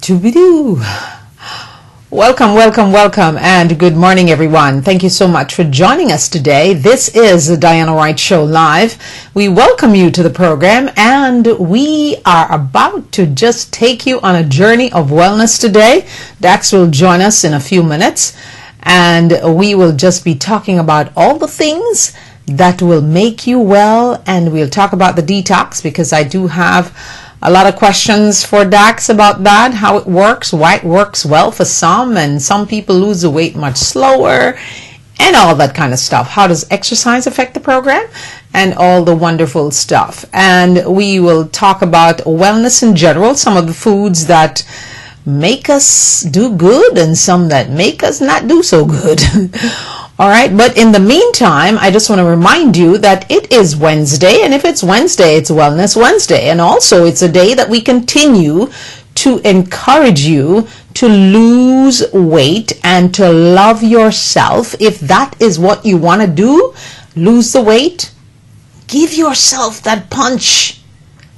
Doo-be-doo. Welcome, and good morning, everyone. Thank you so much for joining us today. This is the Diana Wright Show Live. We welcome you to the program, and we are about to just take you on a journey of wellness today. Dax will join us in a few minutes, and we will just be talking about all the things that will make you well, and we'll talk about the detox because I do have a lot of questions for Dax about that, how it works, why it works well for some, and some people lose the weight much slower, and all that kind of stuff. How does exercise affect the program? And all the wonderful stuff. And we will talk about wellness in general, some of the foods that make us do good and some that make us not do so good. All right, but in the meantime, I just want to remind you that it is Wednesday, and if it's Wednesday, it's Wellness Wednesday. And also, it's a day that we continue to encourage you to lose weight and to love yourself. If that is what you want to do, lose the weight, give yourself that punch.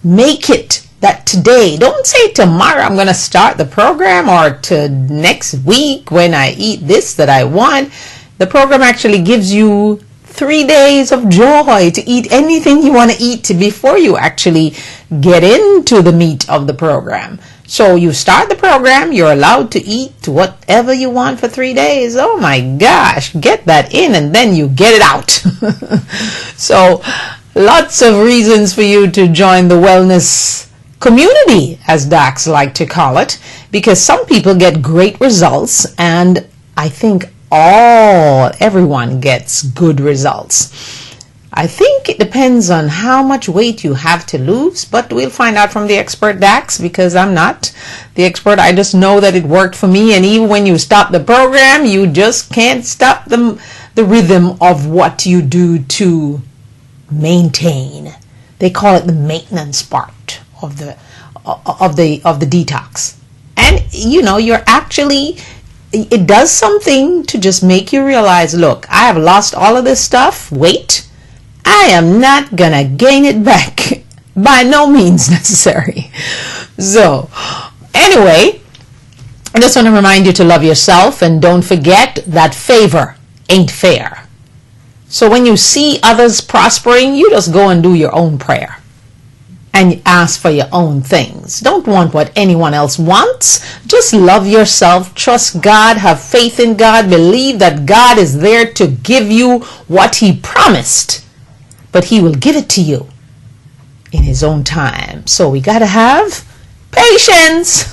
Make it that today. Don't say tomorrow I'm going to start the program or to next week when I eat this that I want. The program actually gives you 3 days of joy to eat anything you want to eat before you actually get into the meat of the program. So you start the program, you're allowed to eat whatever you want for 3 days. Oh my gosh, get that in and then you get it out. So lots of reasons for you to join the wellness community, as Dax like to call it, because some people get great results, and I think everyone gets good results. I think it depends on how much weight you have to lose, but we'll find out from the expert Dax, because I'm not the expert. I just know that it worked for me, and even when you stop the program, you just can't stop the rhythm of what you do to maintain. They call it the maintenance part of the detox. And you know, you're actually, it does something to just make you realize, look, I have lost all of this stuff, weight. I am not gonna gain it back. By no means necessary. So, anyway, I just want to remind you to love yourself, and don't forget that favor ain't fair. So when you see others prospering, you just go and do your own prayer and ask for your own things. Don't want what anyone else wants. Just love yourself, trust God, have faith in God, believe that God is there to give you what He promised, but He will give it to you in His own time. So we got to have patience.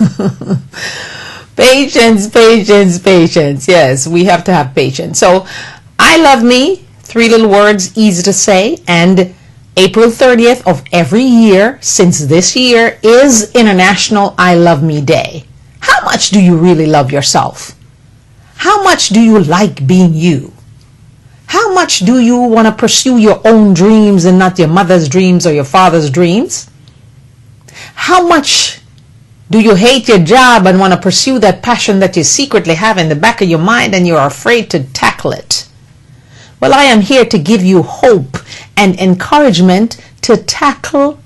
Patience. Yes, we have to have patience. So I love me, 3 little words, easy to say, and April 30th of every year since this year is International I Love Me Day. How much do you really love yourself? How much do you like being you? How much do you want to pursue your own dreams and not your mother's dreams or your father's dreams? How much do you hate your job and want to pursue that passion that you secretly have in the back of your mind and you're afraid to tackle it? Well, I am here to give you hope and encouragement to tackle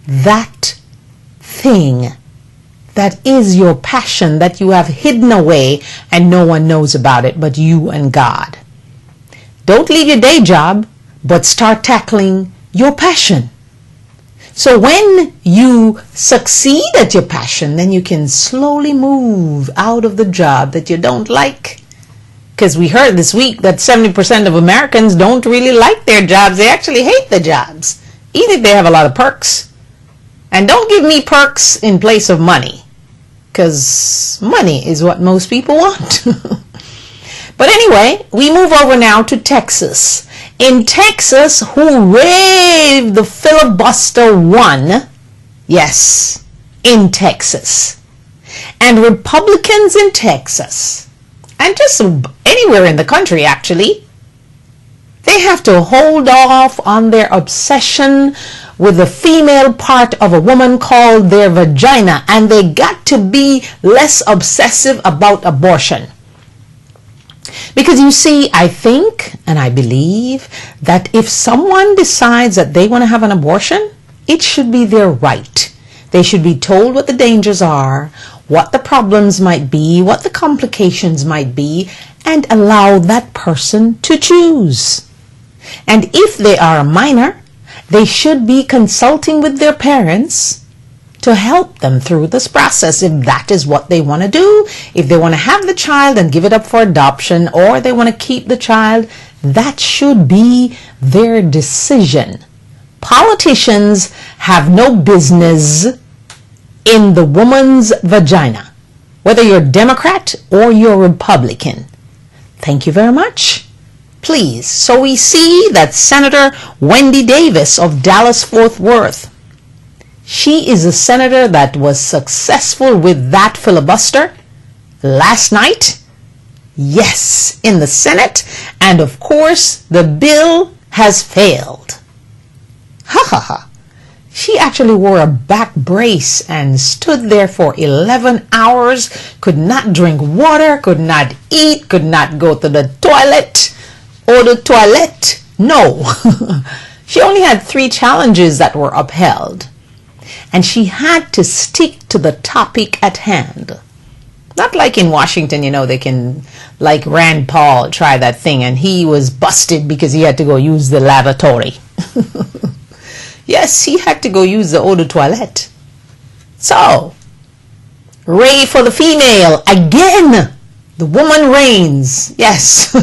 that thing that is your passion that you have hidden away and no one knows about it but you and God. Don't leave your day job, but start tackling your passion. So when you succeed at your passion, then you can slowly move out of the job that you don't like. Because we heard this week that 70% of Americans don't really like their jobs. They actually hate the jobs, even if they have a lot of perks. And don't give me perks in place of money, because money is what most people want. But anyway, we move over now to Texas. In Texas, hooray, the filibuster won. Yes, in Texas. And Republicans in Texas, and just anywhere in the country actually, they have to hold off on their obsession with the female part of a woman called their vagina, and they got to be less obsessive about abortion. Because you see, I think and I believe that if someone decides that they want to have an abortion, it should be their right. They should be told what the dangers are, what the problems might be, what the complications might be, and allow that person to choose. And if they are a minor, they should be consulting with their parents to help them through this process if that is what they want to do. If they want to have the child and give it up for adoption, or they want to keep the child, that should be their decision. Politicians have no business in the woman's vagina, whether you're Democrat or you're Republican. Thank you very much. Please. So we see that Senator Wendy Davis of Dallas-Fort Worth, she is a senator that was successful with that filibuster last night. Yes, in the Senate. And of course, the bill has failed. Ha ha ha. She actually wore a back brace and stood there for 11 hours, could not drink water, could not eat, could not go to the toilet or the toilet. No. She only had 3 challenges that were upheld. And she had to stick to the topic at hand. Not like in Washington, you know, they can, like Rand Paul, try that thing, and he was busted because he had to go use the lavatory. Yes, he had to go use the eau de toilette. So, Ray for the female. Again, the woman reigns. Yes.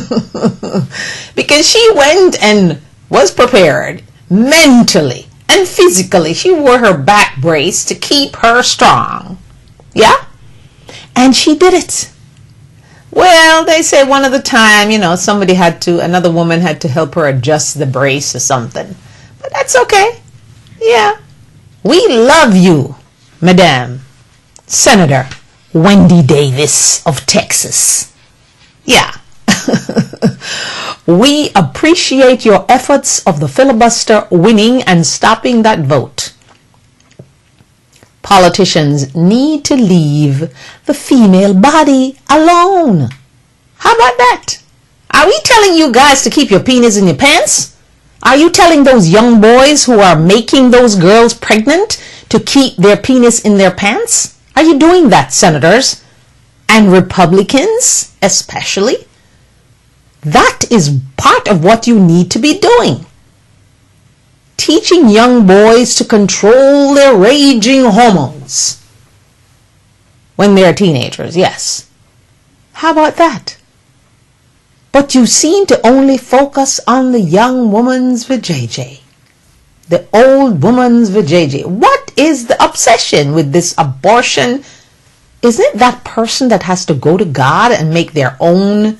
Because she went and was prepared mentally and physically. She wore her back brace to keep her strong. Yeah? And she did it. Well, they say one of the time, you know, another woman had to help her adjust the brace or something. But that's okay. Yeah. We love you, Madam Senator Wendy Davis of Texas. Yeah. We appreciate your efforts of the filibuster winning and stopping that vote. Politicians need to leave the female body alone. How about that? Are we telling you guys to keep your penis in your pants? Are you telling those young boys who are making those girls pregnant to keep their penis in their pants? Are you doing that, senators? And Republicans, especially? That is part of what you need to be doing. Teaching young boys to control their raging hormones when they're teenagers, yes. How about that? But you seem to only focus on the young woman's vajayjay, the old woman's vajayjay. What is the obsession with this abortion? Isn't it that person that has to go to God and make their own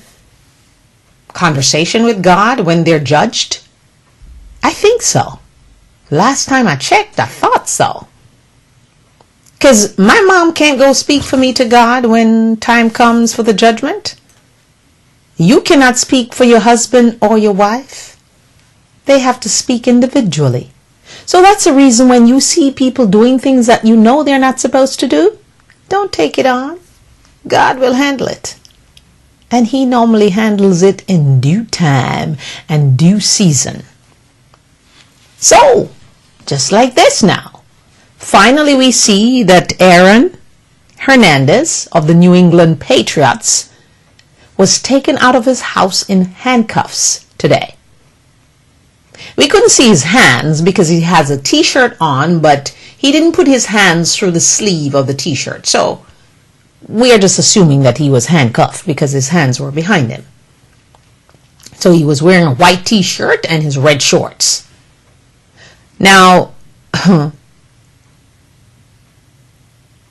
conversation with God when they're judged? I think so. Last time I checked, I thought so. Because my mom can't go speak for me to God when time comes for the judgment. You cannot speak for your husband or your wife. They have to speak individually. So that's the reason when you see people doing things that you know they're not supposed to do, don't take it on. God will handle it. And He normally handles it in due time and due season. So, just like this now. Finally, we see that Aaron Hernandez of the New England Patriots was taken out of his house in handcuffs today. We couldn't see his hands because he has a t-shirt on, but he didn't put his hands through the sleeve of the t-shirt. So we are just assuming that he was handcuffed because his hands were behind him. So he was wearing a white t-shirt and his red shorts. Now,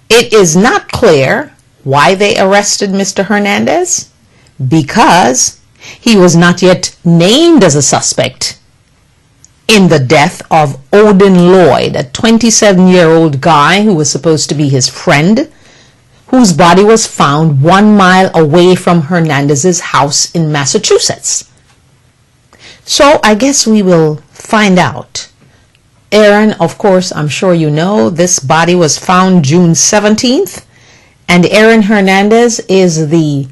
it is not clear why they arrested Mr. Hernandez, because he was not yet named as a suspect in the death of Odin Lloyd, a 27-year-old guy who was supposed to be his friend, whose body was found 1 mile away from Hernandez's house in Massachusetts. So I guess we will find out. Aaron, of course, I'm sure you know, this body was found June 17th, and Aaron Hernandez is the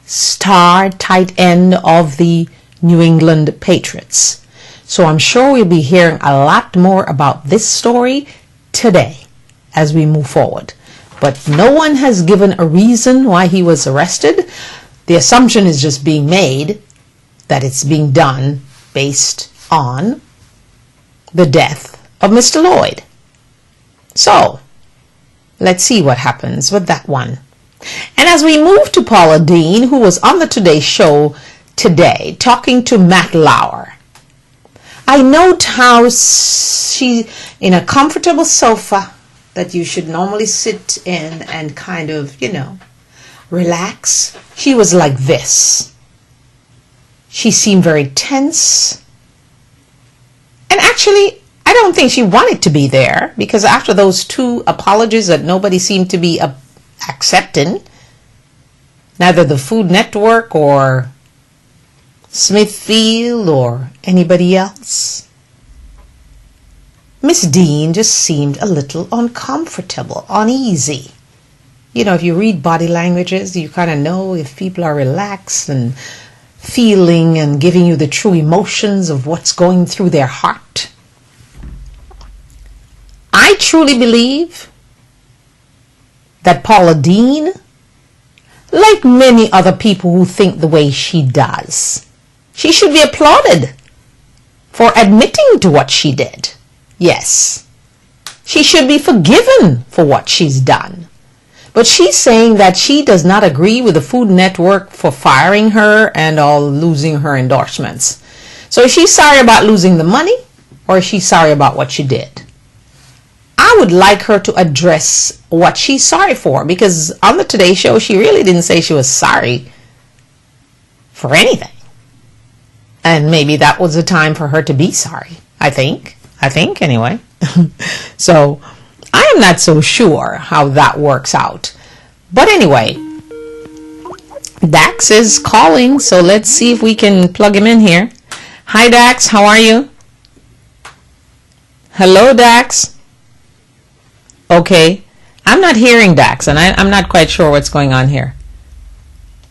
star tight end of the New England Patriots. So I'm sure we'll be hearing a lot more about this story today as we move forward. but no one has given a reason why he was arrested. The assumption is just being made that it's being done based on the death of Mr. Lloyd. So, let's see what happens with that one. And as we move to Paula Deen, who was on the Today Show today, talking to Matt Lauer. I note how she, in a comfortable sofa that you should normally sit in and kind of, relax, she was like this. She seemed very tense. And actually, I don't think she wanted to be there, because after those 2 apologies that nobody seemed to be accepting, neither the Food Network or Smithfield or anybody else, Miss Dean just seemed a little uncomfortable, uneasy. If you read body languages, you kind of know if people are relaxed and feeling and giving you the true emotions of what's going through their heart. I truly believe that Paula Deen, like many other people who think the way she does, she should be applauded for admitting to what she did. Yes, she should be forgiven for what she's done. But she's saying that she does not agree with the Food Network for firing her and all losing her endorsements. So is she sorry about losing the money, or is she sorry about what she did? I would like her to address what she's sorry for, because on the Today Show, she really didn't say she was sorry for anything. And maybe that was the time for her to be sorry, I think anyway. So I am not so sure how that works out. But anyway, Dax is calling, so let's see if we can plug him in here. Hi Dax, how are you? Hello Dax? Okay, I'm not hearing Dax, and I'm not quite sure what's going on here.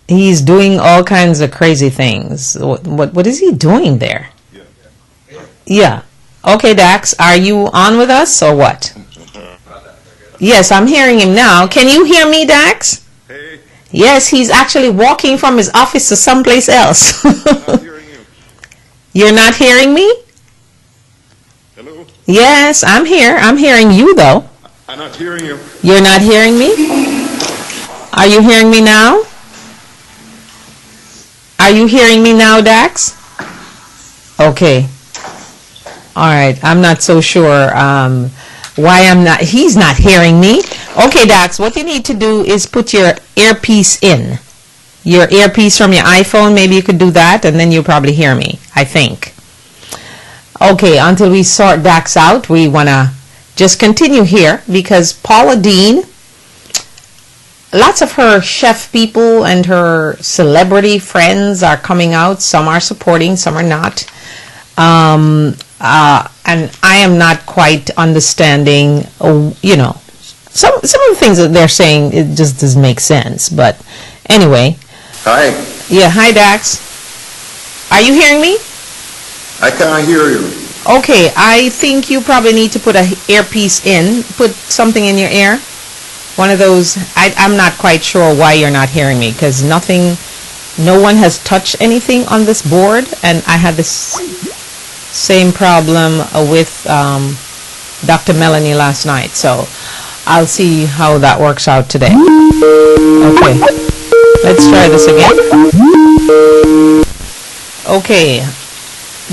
He's doing all kinds of crazy things. What is he doing there? Yeah. Okay, Dax, are you on with us or what? Yes, I'm hearing him now. Can you hear me, Dax? Hey. Yes, he's actually walking from his office to someplace else. I'm not hearing you. You're not hearing me? Hello? Yes, I'm here. I'm hearing you, though. I'm not hearing you. You're not hearing me? Are you hearing me now? Are you hearing me now, Dax? Okay. All right. I'm not so sure why he's not hearing me. Okay, Dax, what you need to do is put your earpiece in. Your earpiece from your iPhone, maybe you could do that, and then you'll probably hear me, I think. Okay, until we sort Dax out, we want to just continue here, because Paula Deen, lots of her chef people and her celebrity friends are coming out. Some are supporting, some are not. And I am not quite understanding, some of the things that they're saying, it just doesn't make sense. But anyway. Hi. Yeah, hi Dax. Are you hearing me? I can't hear you. Okay, I think you probably need to put an earpiece in. Put something in your ear. One of those. I'm not quite sure why you're not hearing me, because no one has touched anything on this board, and I had this same problem with Dr. Melanie last night. So I'll see how that works out today. Okay, let's try this again. Okay,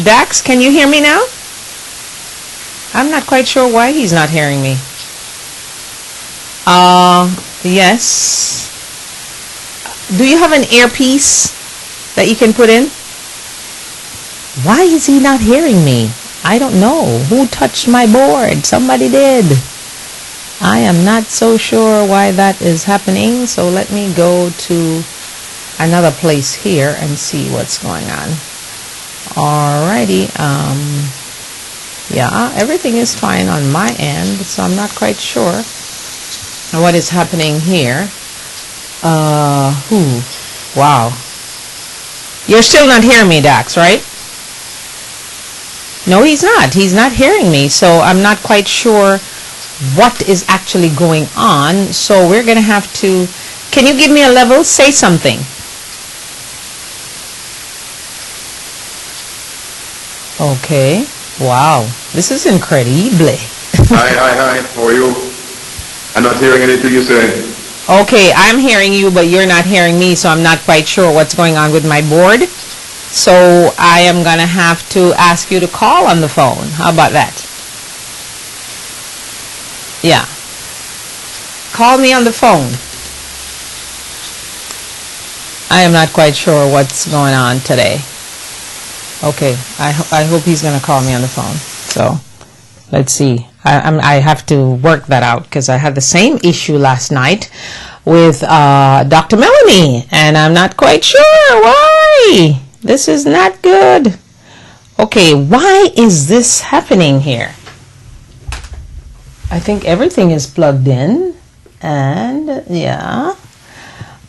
Dax, can you hear me now? I'm not quite sure why he's not hearing me. Yes. Do you have an earpiece that you can put in? Why is he not hearing me? I don't know. Who touched my board? Somebody did. I am not so sure why that is happening, so let me go to another place here and see what's going on. Alrighty. Yeah, everything is fine on my end, so I'm not quite sure what is happening here. Wow. You're still not hearing me, Dax, right? No, he's not. He's not hearing me, so I'm not quite sure what is actually going on. So we're going to have to, can you give me a level? Say something. Okay. Wow. This is incredible. Hi. How are you? I'm not hearing anything you say. Okay, I'm hearing you, but you're not hearing me, so I'm not quite sure what's going on with my board. So I am going to have to ask you to call on the phone. How about that? Yeah. Call me on the phone. I am not quite sure what's going on today. Okay, I hope he's going to call me on the phone. So let's see. I have to work that out because I had the same issue last night with Dr. Melanie, and I'm not quite sure why. This is not good. Okay, why is this happening here? I think everything is plugged in, and yeah,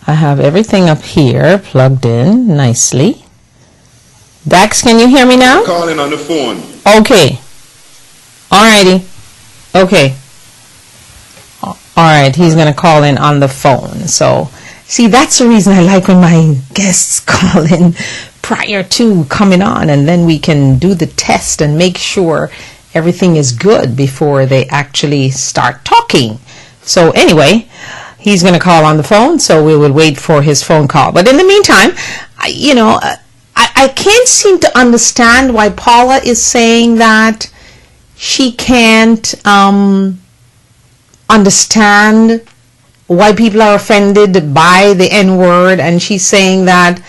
I have everything up here plugged in nicely. Dax, can you hear me now? I'm calling on the phone. Okay. Alrighty. Okay. Alright, he's going to call in on the phone. So, see, that's the reason I like when my guests call in prior to coming on, and then we can do the test and make sure everything is good before they actually start talking. So anyway, he's going to call on the phone, so we will wait for his phone call. But in the meantime, I can't seem to understand why Paula is saying that she can't understand why people are offended by the N-word, and she's saying that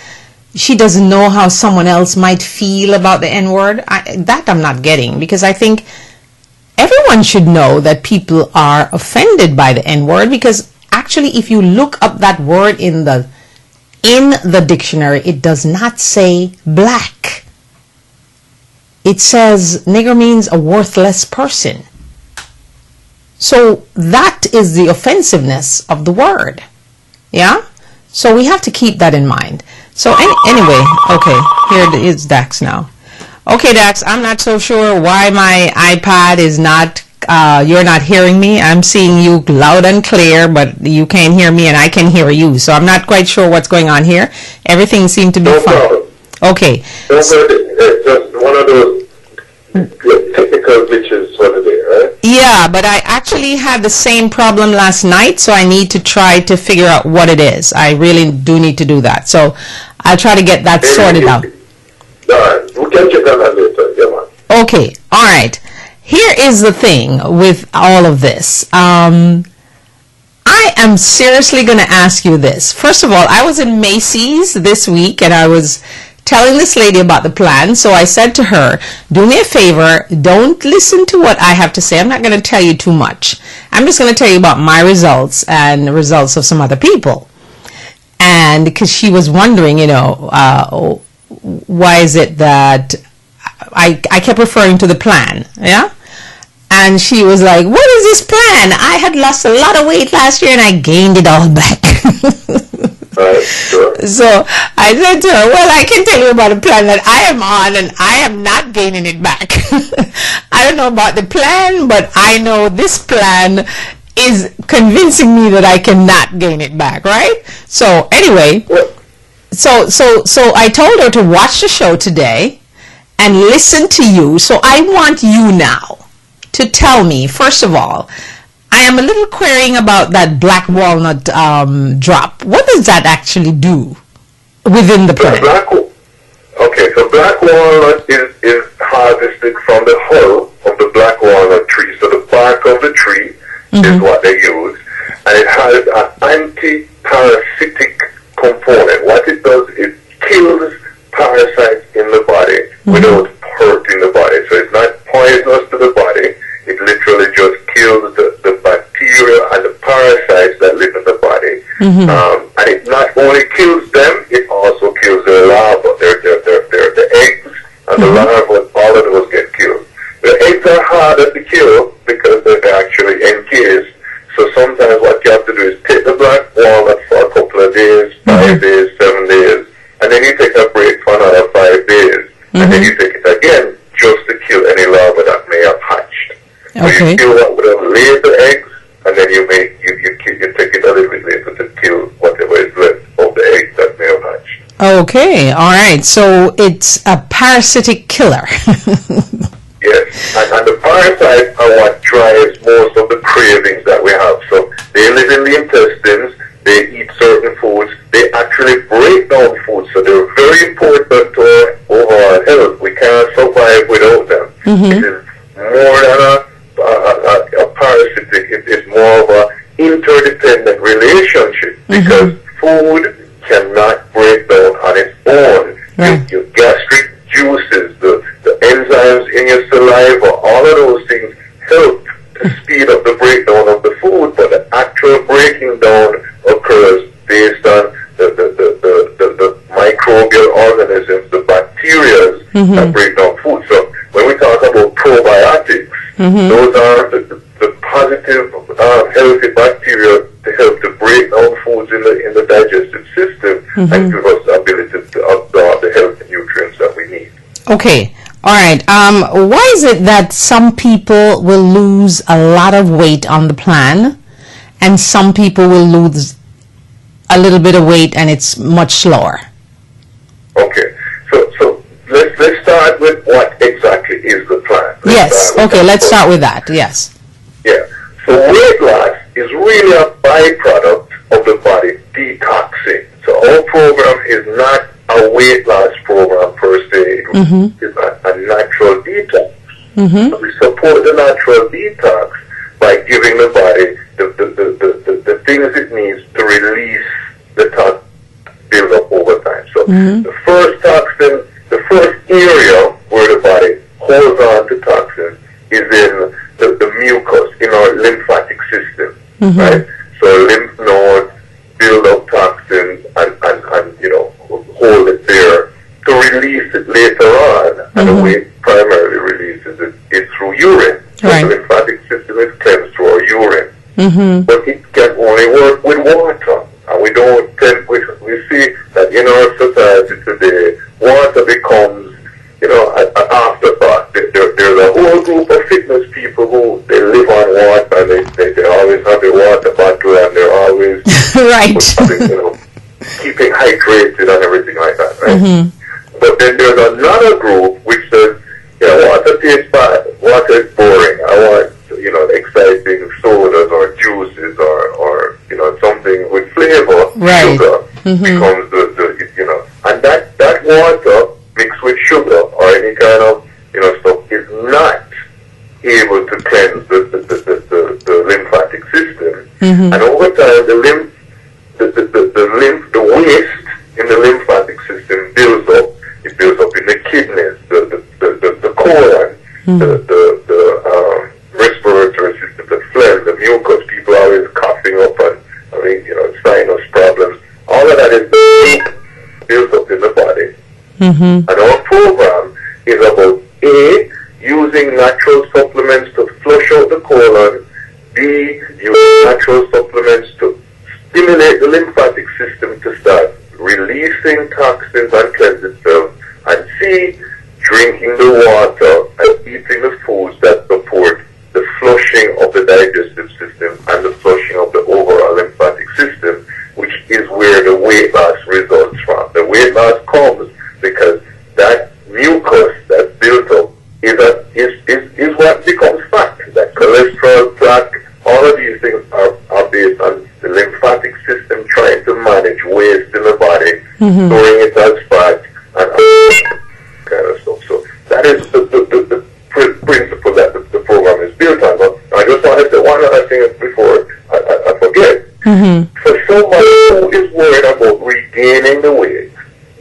she doesn't know how someone else might feel about the N-word. That I'm not getting, because I think everyone should know that people are offended by the N-word, because actually if you look up that word in the dictionary, it does not say black. It says nigger means a worthless person. So that is the offensiveness of the word. Yeah? So we have to keep that in mind. So anyway, okay, here it is Dax now. Okay, Dax, I'm not so sure why my iPad is not, you're not hearing me. I'm seeing you loud and clear, but you can't hear me and I can hear you. So I'm not quite sure what's going on here. Everything seemed to be fine. Problem. Okay. It's just one of those technical glitches sort of there, right? Yeah, but I actually had the same problem last night, so I need to try to figure out what it is. I really do need to do that. So I'll try to get that sorted out. All right. We can check on that later. Yeah, man. Okay. All right. Here is the thing with all of this. I am seriously going to ask you this. First of all, I was in Macy's this week, and I was telling this lady about the plan. So I said to her, do me a favor, don't listen to what I have to say. I'm not going to tell you too much. I'm just going to tell you about my results and the results of some other people. And because she was wondering, why is it that I kept referring to the plan, yeah? And she was like, what is this plan? I had lost a lot of weight last year and I gained it all back. Sure. So I said to her, well, I can tell you about a plan that I am on and I am not gaining it back. I don't know about the plan, but I know this plan is convincing me that I cannot gain it back, right? So anyway, so I told her to watch the show today and listen to you. So I want you now to tell me, first of all, I am a little querying about that black walnut drop. What does that actually do within the plant? Okay, so black walnut is harvested from the hull of the black walnut tree. So the bark of the tree is what they use. And it has an anti-parasitic component. What it does, it kills parasites in the body without hurting the body. So it's not poisonous to the body. It literally just kills the bacteria and the parasites that live in the body. And it not only kills them, it also kills their larvae, the eggs, and the larvae, all of those get killed. The eggs are harder to kill because they're actually encased. So sometimes what you have to do is take the black walnut for a couple of days, 5 days, 7 days, and then you take a break for another 5 days, and then you take it again just to kill any larvae that may have hatched. So you kill what would have laid the Okay, all right. So it's a parasitic killer. Yes, and the parasites are what drives most of the cravings that we have. So they live in the intestines, they eat certain foods, they actually break down foods, so they're very important to our overall health. We can't survive without them. It is more than a parasitic, it's more of an interdependent relationship, because food cannot break down on its own. Right. Your gastric juices, the enzymes in your saliva, all of those things help to speed up the breakdown of the food, but the actual breaking down occurs based on the microbial organisms, the bacteria that break down food. So when we talk about probiotics, those are the positive, healthy bacteria to help to break down foods in the digestive system and give us the ability to absorb the healthy nutrients that we need. Okay. All right. Why is it that some people will lose a lot of weight on the plan and some people will lose a little bit of weight and it's much slower? Okay. So let's start with what exactly is the plan. Let's start with that. Yes. Yeah. So weight loss is really a byproduct of the body detoxing. So our program is not a weight loss program per se. It's a natural detox. So we support the natural detox by giving the body the things it needs to release the toxin build up over time. So the first toxin, the first area where the body holds on to toxins is in the mucus, in our lymphatic system, right? So lymph nodes build up toxins and you know, hold it there to release it later on, and the way it primarily releases it is through urine. So the lymphatic system is cleansed through our urine. But it can only work with water. And we don't tend, we see that in our society today, water becomes, you know, an afterthought. There's a whole group of fitness people who they live on water, they always have a water bottle, and they're always you know, keeping hydrated and everything like that, right? But then there's another group which says, you know, water tastes bad, water is boring, I want, you know, exciting sodas or juices or you know, something with flavor, sugar becomes the you know, and that water mixed with sugar or any kind of, you know, stuff is not able to cleanse the lymphatic system. And over time the waste in the lymphatic system builds up. It builds up in the kidneys, the colon, the respiratory system, the phlegm, the mucus. People are always coughing up and having, you know, sinus problems. All of that is built up in the body. And our program is about A, using natural supplements to flush out the colon, B, using natural supplements to stimulate the lymphatic system to start releasing toxins and cleanse itself, and C, drinking the water and eating the foods that support the flushing of the digestive system and the flushing of the overall lymphatic system, which is where the weight loss results from. The weight loss comes because that mucus that's built up is what becomes fat. That cholesterol, plaque, all of these things are based on the lymphatic system trying to manage waste in the body, storing it as fat, and kind of stuff. So that is the principle that the program is built on. But I just want to say one other thing before I forget. For someone who is worried about regaining the weight,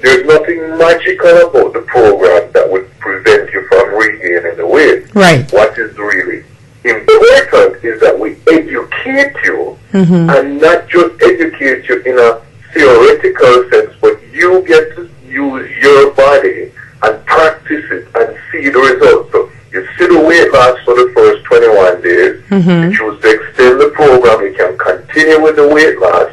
there's nothing magical about the program that would prevent you from regaining the weight. Right. What is really important is that we educate you, and not just educate you in a theoretical sense, but you get to use your body and practice it and see the results. So you see the weight loss for the first 21 days. You choose to extend the program, you can continue with the weight loss.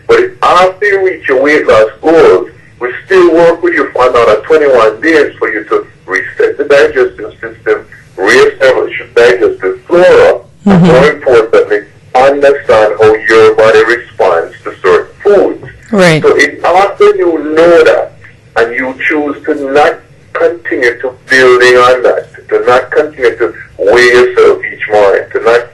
But if after you reach your weight loss goals, we still work with you for another 21 days for you to reset the digestive system, reestablish your digestive flora, and more importantly, understand how your body responds to certain foods. Right. So it's after you know that, to not continue to building on that, to not continue to weigh yourself each morning, to not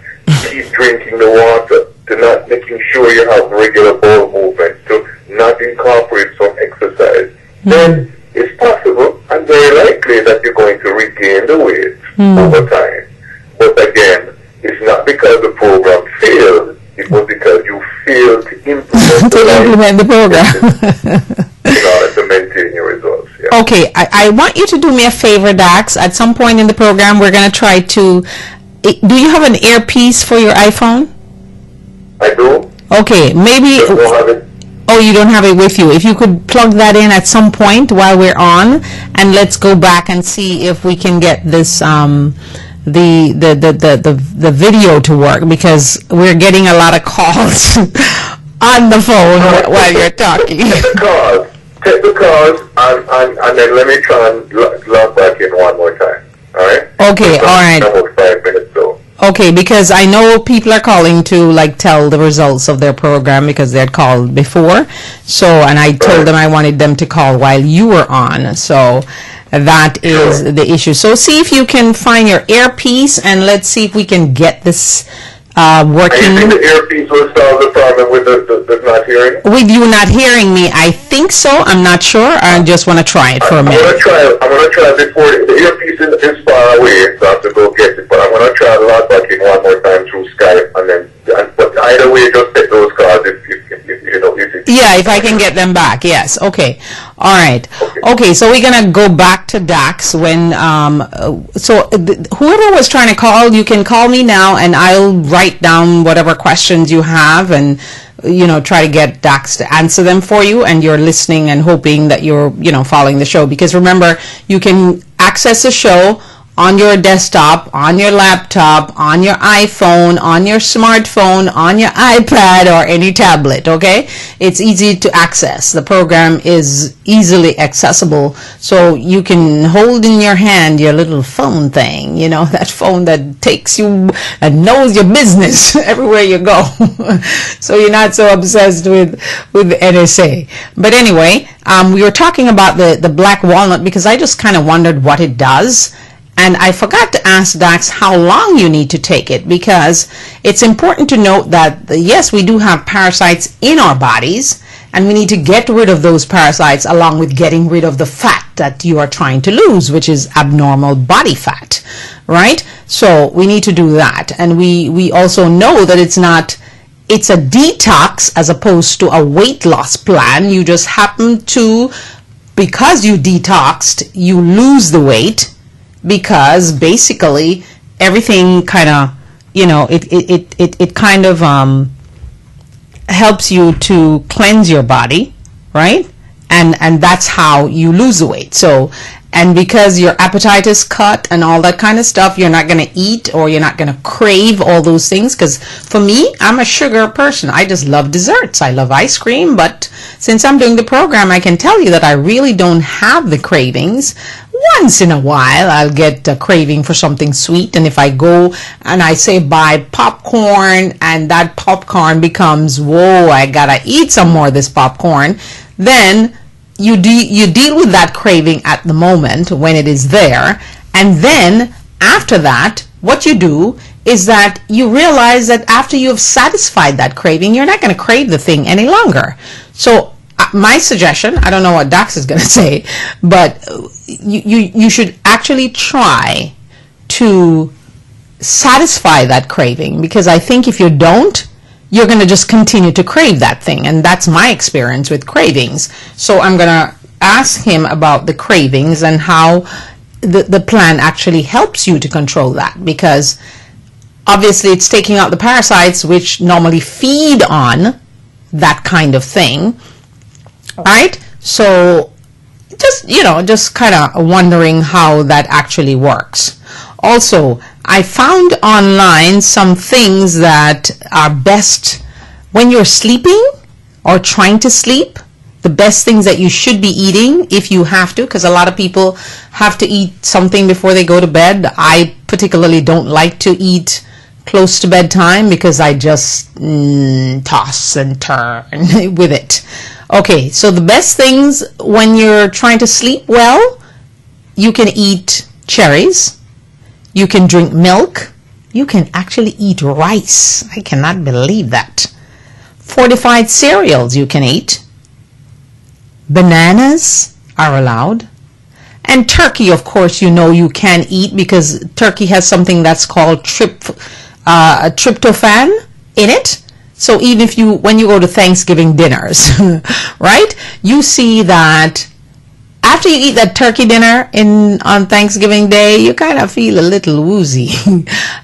keep drinking the water, to not making sure you have regular bowel movement, to not incorporate some exercise, then it's possible and very likely that you're going to regain the weight over time. But again, it's not because the program failed, it was because you failed to implement the program. in order to maintain your results. Yeah. Okay, I want you to do me a favor, Dax. At some point in the program, we're going to try to... Do you have an earpiece for your iPhone? I do. Okay, maybe... Just don't have it. Oh, you don't have it with you. If you could plug that in at some point while we're on, and let's go back and see if we can get this... the video to work, because we're getting a lot of calls on the phone while you're talking. Take the calls and then let me try and log back in one more time. All right? Okay, all right. About 5 minutes though. Okay, because I know people are calling to like tell the results of their program because they had called before. So, and I told them I wanted them to call while you were on. So that is the issue. So see if you can find your earpiece and let's see if we can get this working. And you think the earpiece will solve the problem with the not hearing? With you not hearing me, I think so. I'm not sure. I just want to try it for a minute. I'm gonna try before the earpiece is far away, so I have to go get it. But I'm gonna try to log back in one more time through Skype, but either way, just take those cards if you know. Yeah, if I can get them back. Yes. Okay. All right. Okay. So we're gonna go back to Dax when whoever was trying to call, you can call me now, and I'll write down whatever questions you have, and try to get Dax to answer them for you, and you're listening and hoping that you're following the show, because remember, you can access the show on your desktop, on your laptop, on your iPhone, on your smartphone, on your iPad, or any tablet, okay? It's easy to access. The program is easily accessible, so you can hold in your hand your little phone thing, that phone that takes you and knows your business everywhere you go. So you're not so obsessed with the NSA. But anyway, we were talking about the black walnut because I just kind of wondered what it does. And I forgot to ask Dax how long you need to take it, because it's important to note that, yes, we do have parasites in our bodies, and we need to get rid of those parasites along with getting rid of the fat that you are trying to lose, which is abnormal body fat, right? So we need to do that. And we also know that it's a detox as opposed to a weight loss plan. You just happen to, because you detoxed, you lose the weight, because basically everything kind of, it kind of helps you to cleanse your body, right? And that's how you lose the weight. So, and because your appetite is cut and all that kind of stuff, you're not going to eat, or you're not going to crave all those things. Because for me, I'm a sugar person. I just love desserts. I love ice cream. But since I'm doing the program, I can tell you that I really don't have the cravings. Once in a while, I'll get a craving for something sweet. And if I go and I say buy popcorn, and that popcorn becomes, whoa, I got to eat some more of this popcorn, then you deal with that craving at the moment when it is there. And then after that, what you do is that you realize that after you have satisfied that craving, you're not going to crave the thing any longer. So my suggestion, I don't know what Dax is going to say, but you should actually try to satisfy that craving, because I think if you don't, you're going to just continue to crave that thing. And that's my experience with cravings. So I'm going to ask him about the cravings and how the plan actually helps you to control that, because obviously it's taking out the parasites which normally feed on that kind of thing. All right? So just kind of wondering how that actually works. Also, I found online some things that are best when you're sleeping or trying to sleep. The best things that you should be eating if you have to, because a lot of people have to eat something before they go to bed. I particularly don't like to eat close to bedtime because I just toss and turn with it. Okay, so the best things when you're trying to sleep well, you can eat cherries, you can drink milk, you can actually eat rice. I cannot believe that. Fortified cereals you can eat. Bananas are allowed. And turkey, of course, you know you can eat because turkey has something that's called tryptophan in it. So even if when you go to Thanksgiving dinners, right, you see that after you eat that turkey dinner on Thanksgiving Day, you kind of feel a little woozy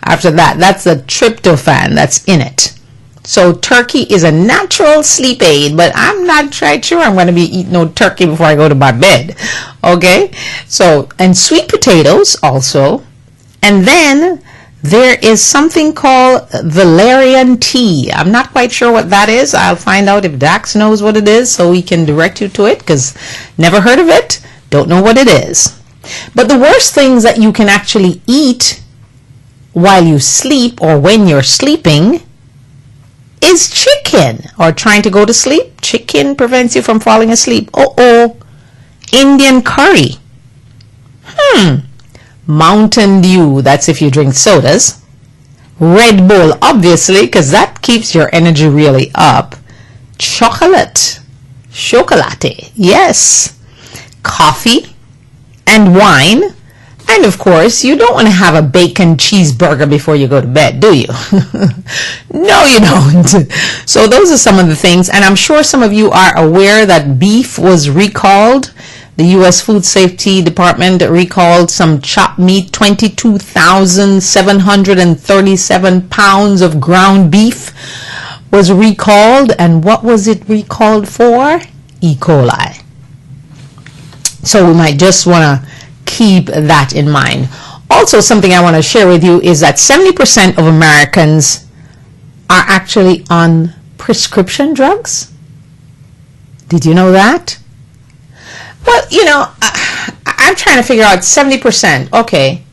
after that. That's the tryptophan that's in it. So turkey is a natural sleep aid, but I'm not quite sure I'm going to be eating no turkey before I go to my bed. Okay? So, and sweet potatoes also. And then there is something called valerian tea. I'm not quite sure what that is. I'll find out if Dax knows what it is so he can direct you to it, because never heard of it, don't know what it is. But the worst things that you can actually eat while you sleep or when you're sleeping is chicken, or trying to go to sleep. Chicken prevents you from falling asleep. Indian curry. Mountain Dew, that's if you drink sodas. Red Bull, obviously, because that keeps your energy really up. Chocolate, yes. Coffee and wine. And of course, you don't want to have a bacon cheeseburger before you go to bed, do you? No, you don't. So those are some of the things. And I'm sure some of you are aware that beef was recalled. The U.S. Food Safety Department recalled some chopped meat. 22,737 pounds of ground beef was recalled. And what was it recalled for? E. coli. So we might just want to keep that in mind. Also, something I want to share with you is that 70% of Americans are actually on prescription drugs. Did you know that? Well, you know, I'm trying to figure out 70%. Okay.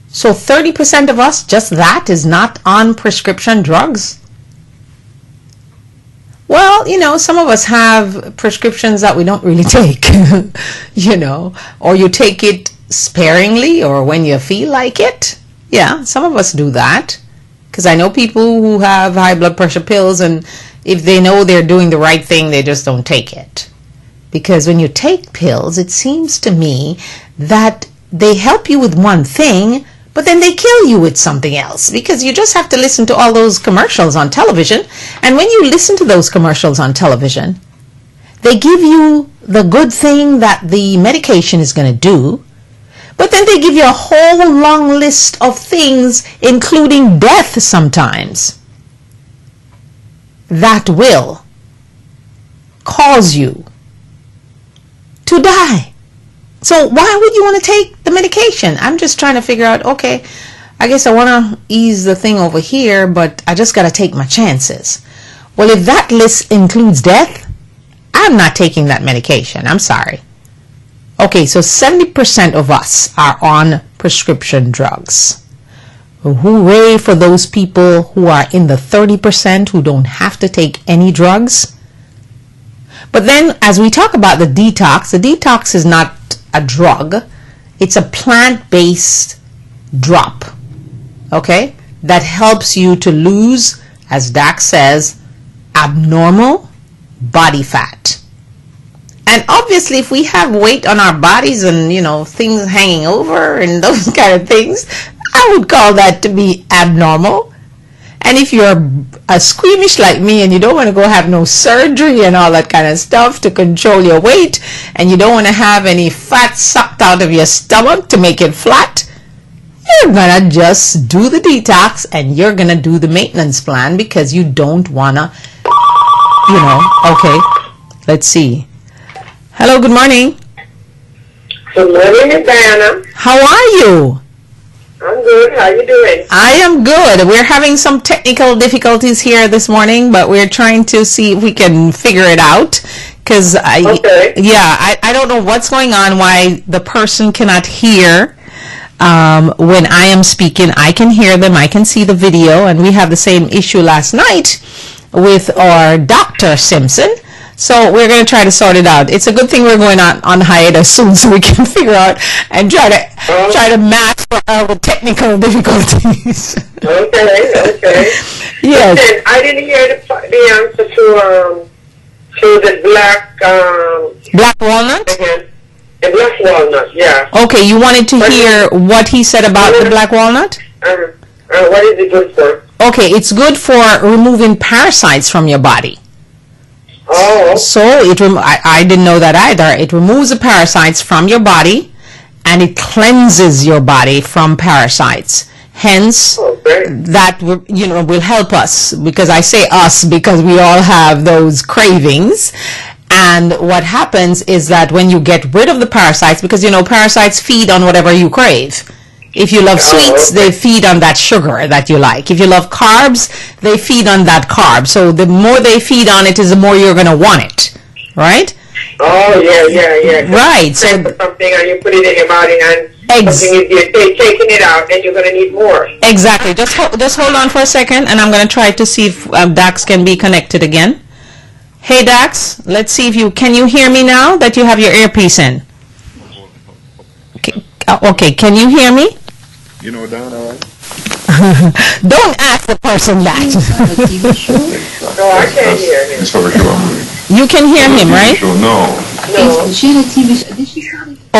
So 30% of us, just that, is not on prescription drugs. Well, you know, some of us have prescriptions that we don't really take, you know, or you take it sparingly or when you feel like it. Yeah, some of us do that, because I know people who have high blood pressure pills, and if they know they're doing the right thing, they just don't take it. Because when you take pills, it seems to me that they help you with one thing, but then they kill you with something else, because you just have to listen to all those commercials on television. And when you listen to those commercials on television, they give you the good thing that the medication is going to do, but then they give you a whole long list of things, including death sometimes, that will cause you to die. So why would you want to take the medication? I'm just trying to figure out, okay, I guess I want to ease the thing over here, but I just got to take my chances. Well, if that list includes death, I'm not taking that medication. I'm sorry. Okay, so 70% of us are on prescription drugs. Hooray for those people who are in the 30% who don't have to take any drugs. But then, as we talk about the detox is not a drug. It's a plant-based drop, okay, that helps you to lose, as Dax says, abnormal body fat. And obviously, if we have weight on our bodies and, you know, things hanging over and those kind of things, I would call that to be abnormal. And if you're squeamish like me and you don't want to go have no surgery and all that kind of stuff to control your weight, and you don't want to have any fat sucked out of your stomach to make it flat, you're going to just do the detox and you're going to do the maintenance plan, because you don't want to, you know. Okay, let's see. Hello, good morning. Good morning, Diana. How are you? I'm good. How you doing? I am good. We're having some technical difficulties here this morning, but we're trying to see if we can figure it out. Because I don't know what's going on, why the person cannot hear when I am speaking. I can hear them. I can see the video. And we had the same issue last night with our Dr. Simpson. So we're going to try to sort it out. It's a good thing we're going on hiatus soon, so we can figure out and try to master the technical difficulties. Okay. Yes. Listen, I didn't hear the answer to the Black walnut? the black walnut. Yeah. Okay, you wanted to hear what he said about the black walnut? What is it good for? Okay, it's good for removing parasites from your body. Oh. So I didn't know that either. It removes the parasites from your body, and it cleanses your body from parasites. Hence, that will help us, because I say us because we all have those cravings. And what happens is that when you get rid of the parasites, because parasites feed on whatever you crave. If you love sweets, they feed on that sugar that you like. If you love carbs, they feed on that carb. So the more they feed on it, is the more you're going to want it, right? Oh, yeah. Right. So something and you put it in your body, and something if you're taking it out, then you're going to need more. Exactly. Just hold on for a second, and I'm going to try to see if Dax can be connected again. Hey, Dax, let's see if can you hear me now that you have your earpiece in? Okay, can you hear me? You know Dan, all right? Don't ask the person that. No, I can't hear him. It's for sure. You can hear him, right? No.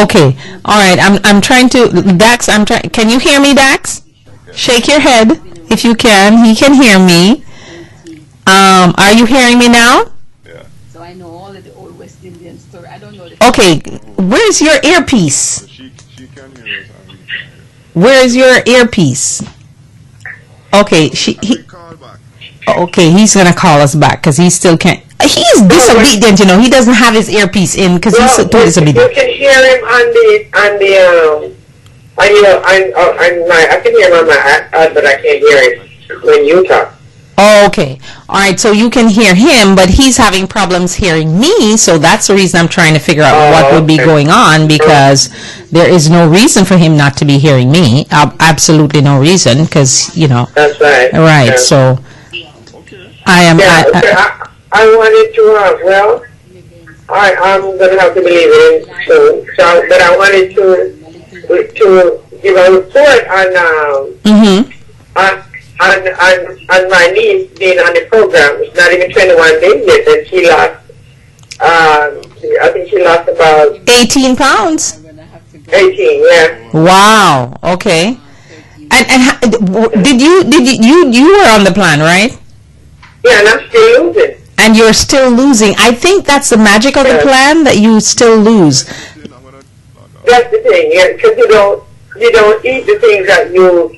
Okay. All right. I'm trying to Dax. Can you hear me, Dax? Shake your head if you can. He can hear me. Are you hearing me now? Yeah. So I know all of the old West Indian story. I don't know the Okay. Where's your earpiece? She can hear us. Where is your earpiece? Okay, okay, he's gonna call us back because he still can't. He's disobedient, He doesn't have his earpiece in because he's so disobedient. You can hear him I can hear him on my iPad, but I can't hear him when you talk. Oh, okay. All right, so you can hear him, but he's having problems hearing me, so that's the reason I'm trying to figure out what would be going on, because there is no reason for him not to be hearing me. Absolutely no reason, because, That's right. Right, yeah. So I am... I wanted to, I'm going to have to believe in him soon, but I wanted to give a report on my niece being on the program. It's not even 21 days yet, and she lost, I think she lost about 18 pounds. 18, yeah. Wow. Okay. And you were on the plan, right? Yeah, and I'm still losing. And you're still losing. I think that's the magic of the plan, that you still lose. That's the thing, yeah, because you don't eat the things that you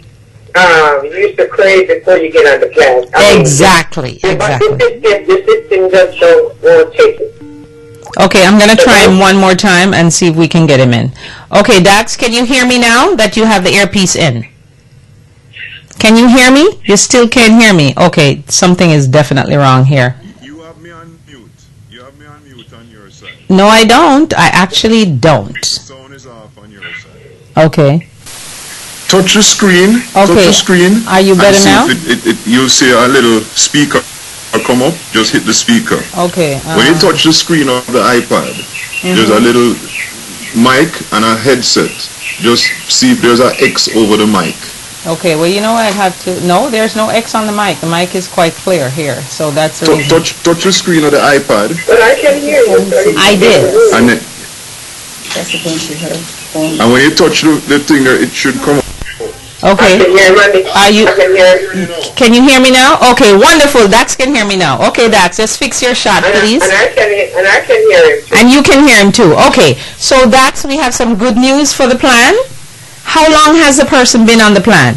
used to crave before you get on the plan. Exactly. The system just won't take it. Okay, I'm going to try him one more time and see if we can get him in. Okay, Dax, can you hear me now that you have the earpiece in? Can you hear me? You still can't hear me. Okay, something is definitely wrong here. You have me on mute. You have me on mute on your side. No, I don't. I actually don't. Sound is off on your side. Okay. Touch the screen. Okay. Touch the screen. Are you better now? You'll see a little speaker come up. Just hit the speaker. Okay. When you touch the screen of the iPad, there's a little mic and a headset. Just see if there's an X over the mic. Okay, well, I have to... No, there's no X on the mic. The mic is quite clear here, so that's the reason. Touch the screen of the iPad. But I can hear you. I did. And and when you touch the thing, it should come up. Okay. Can you hear me now? Okay, wonderful. Dax can hear me now. Okay, Dax, just fix your shot, please. And I can hear him too. And you can hear him too. Okay, so Dax, we have some good news for the plan. How long has the person been on the plan?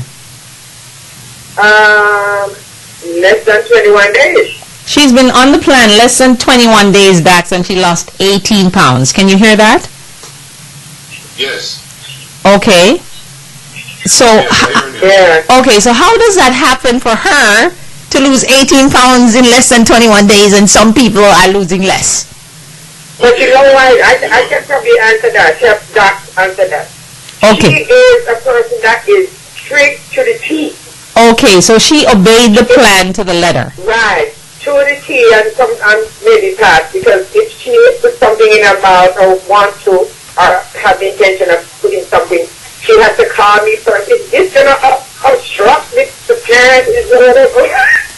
Less than 21 days. She's been on the plan less than 21 days, Dax, and she lost 18 pounds. Can you hear that? Yes. Okay. So, Yeah. so how does that happen for her to lose 18 pounds in less than 21 days, and some people are losing less? But you know what? I can probably answer that. Doc answer that. Okay. She is a person that is strict to the T. Okay, so she obeyed the plan to the letter. Right. To the T and maybe past, because about or want to have the intention of putting something, she has to call me first. It's going to obstruct the parent.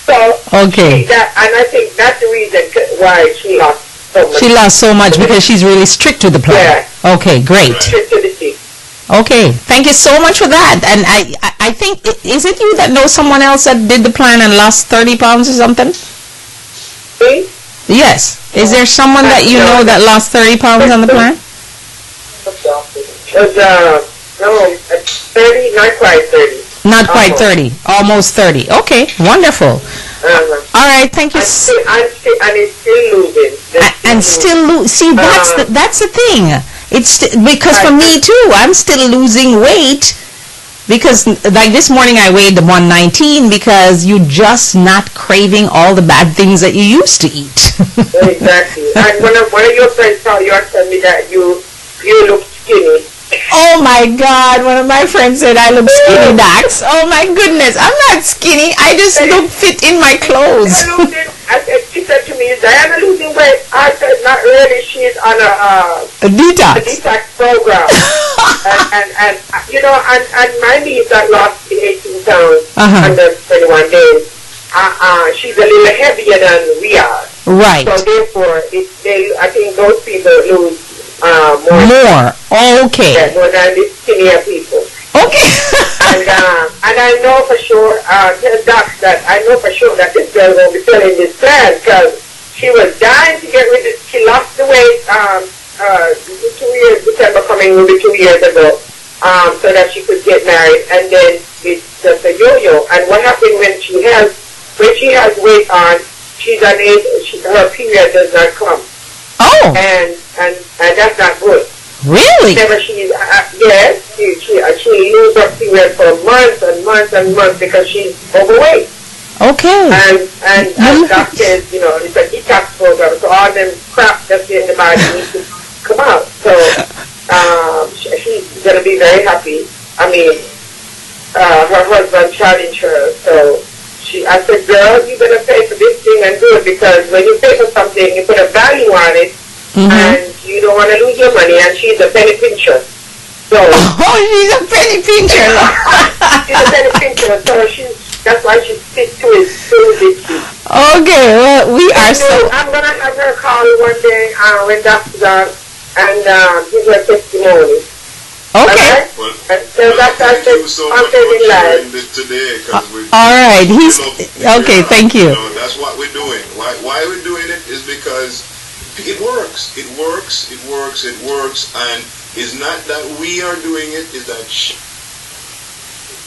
So, Okay. and I think that's the reason why she lost so much. She lost so much because she's really strict with the plan. Yeah. Okay, great. Strict to the T. Okay, thank you so much for that. And I think, is it you that knows someone else that did the plan and lost 30 pounds or something? Me? Yes. Is there someone that you know that lost 30 pounds on the plan? It was, no, 30, not quite 30. Not quite 30, almost 30. Okay, wonderful. All right, thank you. And it's still losing. And still see, that's the thing. It's because for me too, I'm still losing weight because like this morning I weighed 119 because you're just not craving all the bad things that you used to eat. Exactly. And one of your friends told me that you look skinny. Oh my God, one of my friends said I look skinny, Dax. Oh my goodness, I'm not skinny. I just look fit in my clothes. She said to me, is Diana losing weight? I said, not really. She's on a detox. Detox program. and you know, and my niece that lost 18 pounds under 21 days, she's a little heavier than we are. Right. So therefore, I think those people lose more. Okay. Yeah, more than the skinnier people. Okay. and I know for sure, Dax, that I know for sure that this girl will be selling this plan because she was dying to get rid of it. She lost the weight 2 years, December coming will be 2 years ago, so that she could get married. And then it's just a yo-yo. And what happened when she has weight on, she's unable, her period does not come. Oh. And that's not good. Really? Whenever she loses her period for months and months and months because she's overweight. Okay. And doctors, you know, it's a detox program, so all them crap that's in the body needs to come out. So she's gonna be very happy. I mean, her husband challenged her, so I said, girl, you're gonna pay for this thing and do it because when you pay for something, you put a value on it. And you don't want to lose your money, and she's a penny pincher. So she's a penny pincher. She's a penny pincher, so that's why she sticks to it so bitchy. Okay, well, I'm gonna have her call you one day when Dax Dunn and give her testimony. Okay. Well, so thank you so much for sharing this today. All right. Okay. Thank you. That's what we're doing. Why we're doing it is because it works. It works. It works. It works. And it's not that we are doing it. It's that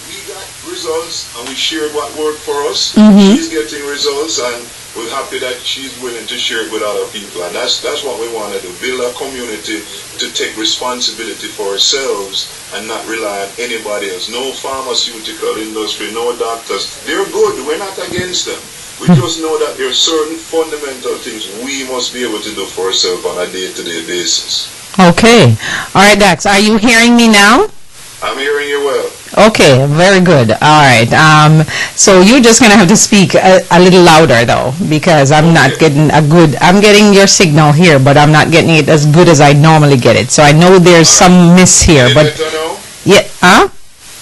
we got results and we shared what worked for us. She's getting results and we're happy that she's willing to share it with other people. And that's what we want to do. Build a community to take responsibility for ourselves and not rely on anybody else. No pharmaceutical industry, no doctors. They're good. We're not against them. We just know that there are certain fundamental things we must be able to do for ourselves on a day-to-day basis. Okay. All right, Dax, are you hearing me now? I'm hearing you well. Okay, very good. All right. So you're just going to have to speak a little louder, though, because I'm not getting I'm getting your signal here, but I'm not getting it as good as I normally get it. So I know there's some miss here. Any but better now? Yeah, huh?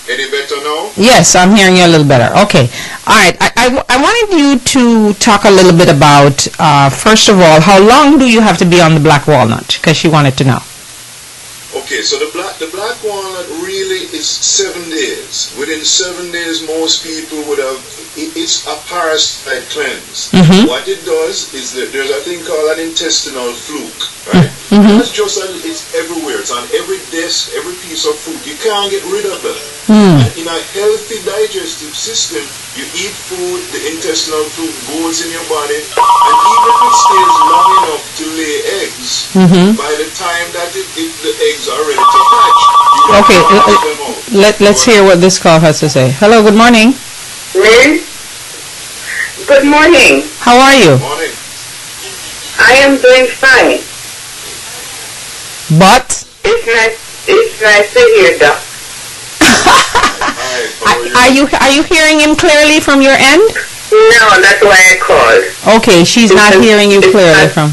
Any better now? Yes, I'm hearing you a little better. Okay. All right. I wanted you to talk a little bit about, first of all, how long do you have to be on the black walnut? Because she wanted to know. Okay, so the black walnut really is 7 days. Within 7 days, most people would have, it's a parasite cleanse. What it does is that there's a thing called an intestinal fluke, right? That's just, it's everywhere. It's on every desk, every piece of food. You can't get rid of it. And in a healthy digestive system, you eat food, the intestinal fluke goes in your body, and even if it stays long enough to lay eggs, by the time that the eggs are ready to hatch, let's hear what this call has to say. Hello, good morning. Lynn? Good morning. How are you? Good morning. I am doing fine. But? It's nice to hear that. Are you hearing him clearly from your end? No, that's why I called. Okay, she's not hearing you clearly from.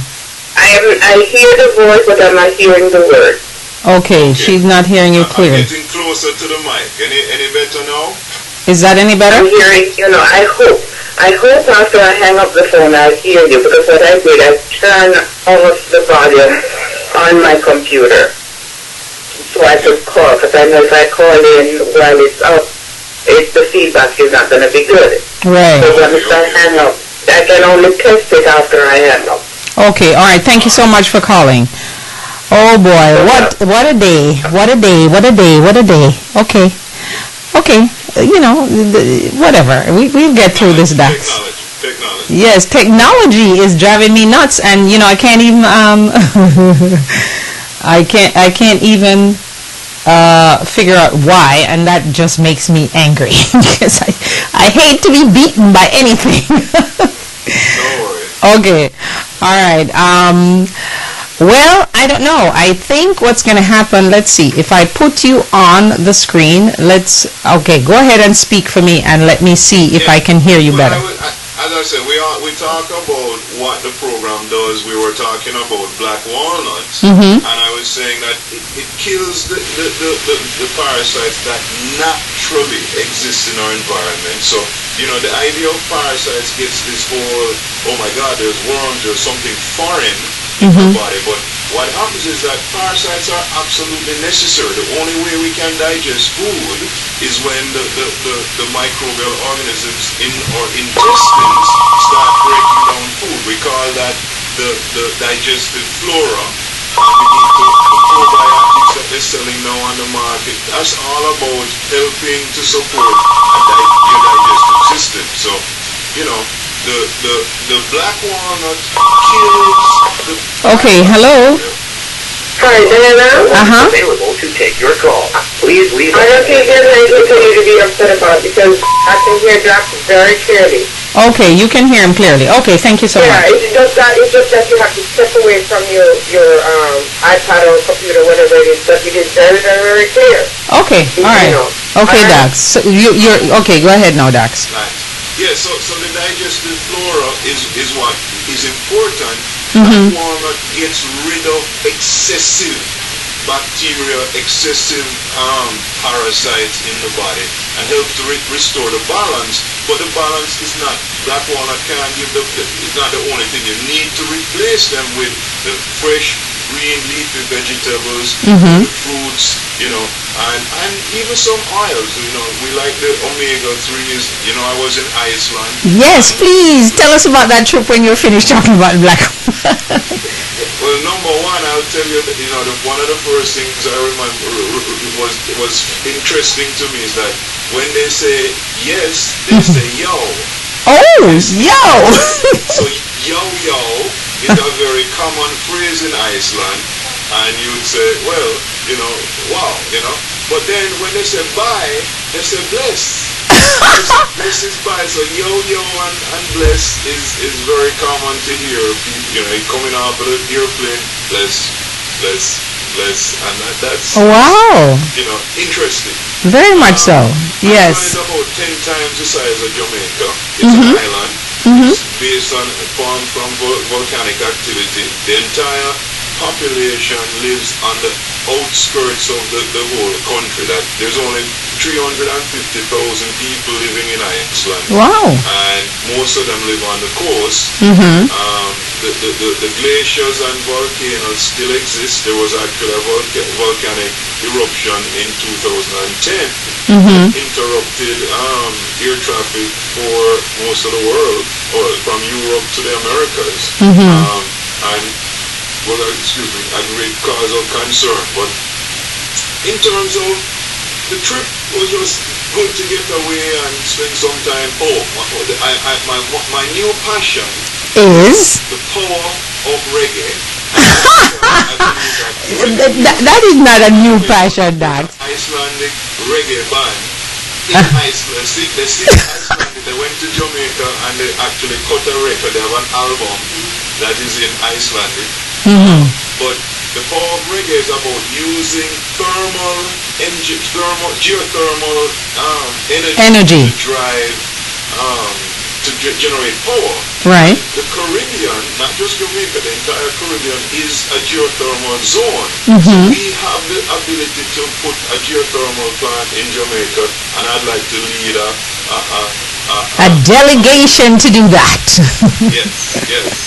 I I hear the voice, but I'm not hearing the word. Okay, she's not hearing you I'm clear. getting closer to the mic. Any better now? Is that any better? I'm hearing, I hope after I hang up the phone I'll hear you, because what I did, I turned off the volume on my computer so I could call, because I know if I call in while it's up, the feedback is not going to be good. Right. So once I hang up, I can only test it after I hang up. Okay, all right. Thank you so much for calling. Oh boy, what a day. What a day. What a day. What a day. Okay. Okay. Whatever. We'll get through this, Dax. Technology. Yes, technology is driving me nuts, and I can't even I can't even figure out why, and that just makes me angry because I hate to be beaten by anything. Don't worry. Okay. All right. Well, I don't know. I think what's going to happen, let's see. If I put you on the screen, okay, go ahead and speak for me and let me see if I can hear you better. As I said, we talk about what the program does. We were talking about black walnuts, and I was saying that it kills the parasites that naturally exist in our environment. So, the idea of parasites gets this whole, oh my God, there's worms, there's something foreign in the body. But what happens is that parasites are absolutely necessary. The only way we can digest food is when the microbial organisms in our intestines start breaking down food. We call that the digestive flora. The probiotics that they're selling now on the market, that's all about helping to support your digestive system. So, the black walnut kills the... Okay, hello? Hi, Diana? Available to take your call. Please leave. I don't think there's anything for you to be upset about, because I can hear Dax very clearly. Okay, you can hear him clearly. Okay, thank you so much. Yeah, it's just that you have to step away from your iPad or computer, whatever it is, but it is very, very, very clear. Okay, all right. Okay, Dax. So you're okay, go ahead now, Dax. Nice. Yeah, so the digestive flora is what is important. Black walnut gets rid of excessive bacteria, excessive parasites in the body, and helps to restore the balance. But the balance is not, black walnut can't give it's not the only thing. You need to replace them with the fresh green leafy vegetables, the fruits, and even some oils. We like the omega-3s. I was in Iceland. Yes, please tell us about that trip when you're finished talking about black. Well, number one, I'll tell you that one of the first things I remember was interesting to me is that when they say yes, they say yo. Oh, yo! So yo is a very common phrase in Iceland, and you would say, well, wow, But then when they say bye, they say bless. Bless is bye. So yo and bless is very common to hear. Coming off of the airplane, bless, and that's wow. Interesting. Very much so. Yes. It's about 10 times the size of Jamaica. It's an island. It's based on formed from volcanic activity. The entire population lives on the outskirts of the whole country. That there's only 350,000 people living in Iceland. Wow. And most of them live on the coast. The glaciers and volcanoes still exist. There was actually a volcanic eruption in 2010 that interrupted air traffic for most of the world, or from Europe to the Americas. And a great cause of concern. But in terms of the trip, was just good to get away and spend some time. My new passion is the power of reggae. that is not a new passion, Dax. Icelandic reggae band in Iceland. They sing Icelandic. They went to Jamaica and they actually cut a record. They have an album that is in Icelandic. But the power of reggae is about using geothermal energy to drive to generate power. Right. The Caribbean, not just Jamaica, the entire Caribbean is a geothermal zone. Mm-hmm. We have the ability to put a geothermal plant in Jamaica, and I'd like to lead A delegation to do that. Yes.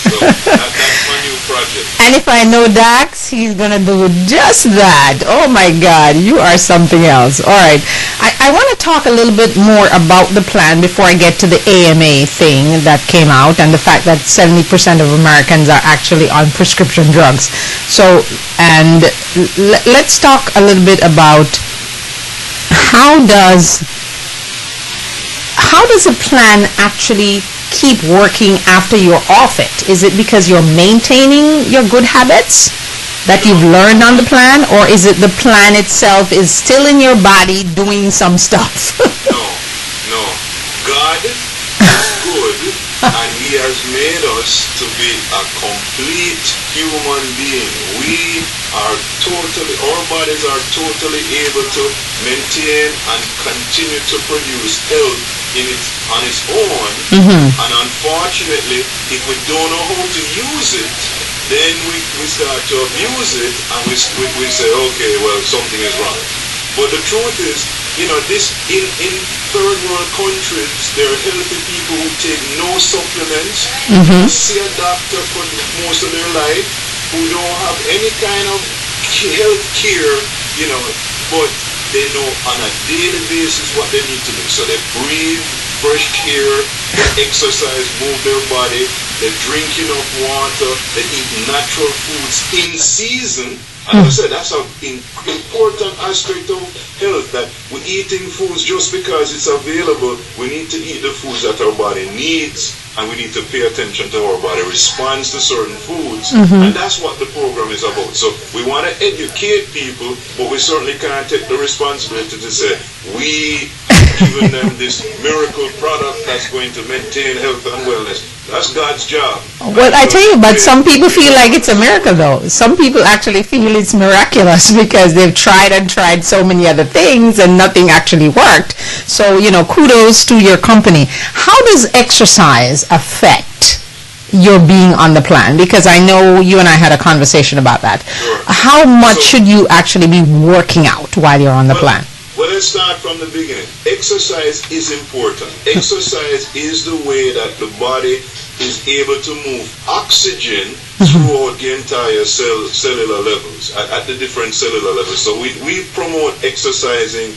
So that's my new project. And if I know Dax, he's going to do just that. Oh my God, you are something else. All right. I want to talk a little bit more about the plan before I get to the AMA thing that came out and the fact that 70% of Americans are actually on prescription drugs. So, and let's talk a little bit about how does a plan actually keep working after you're off it? Is it because you're maintaining your good habits that you've learned on the plan, or is it the plan itself is still in your body doing some stuff? No. God is good, and He has made us to be a complete human being. Our bodies are totally able to maintain and continue to produce health on its own. Mm-hmm. And unfortunately, if we don't know how to use it, then we start to abuse it, and we say, okay, well, something is wrong. But the truth is, this in third world countries, there are healthy people who take no supplements, Mm-hmm. see a doctor for most of their life, who don't have any kind of health care, but they know on a daily basis what they need to do. So they breathe fresh air, they exercise, move their body, they drink enough water, they eat natural foods in season. And I said, that's an important aspect of health, that we're eating foods just because it's available. We need to eat the foods that our body needs, and we need to pay attention to how our body responds to certain foods. Mm-hmm. And that's what the program is about. So we want to educate people, but we certainly can't take the responsibility to say, we giving them this miracle product that's going to maintain health and wellness. That's God's job. Well, I tell you, but some people feel like it's a miracle, though. Some people actually feel it's miraculous because they've tried and tried so many other things and nothing actually worked. So, kudos to your company. How does exercise affect your being on the plan? Because I know you and I had a conversation about that. Sure. How much should you actually be working out while you're on the plan? Well, let's start from the beginning. Exercise is important. Exercise is the way that the body is able to move oxygen throughout the entire cellular levels, at the different cellular levels. So we promote exercising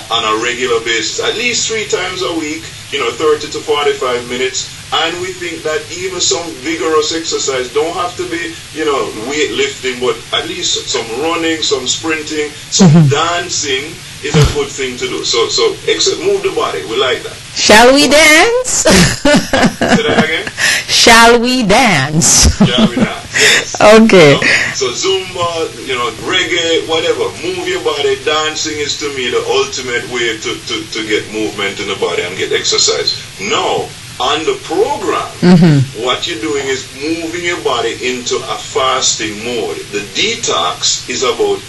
on a regular basis, at least 3 times a week, 30 to 45 minutes. And we think that even some vigorous exercise don't have to be, weightlifting, but at least some running, some sprinting, some dancing is a good thing to do. So move the body. We like that. Shall we dance? Say that again? Shall we dance? Shall we dance? Yes. Okay. So Zumba, reggae, whatever. Move your body. Dancing is to me the ultimate way to get movement in the body and get exercise. Now, on the program, what you're doing is moving your body into a fasting mode. The detox is about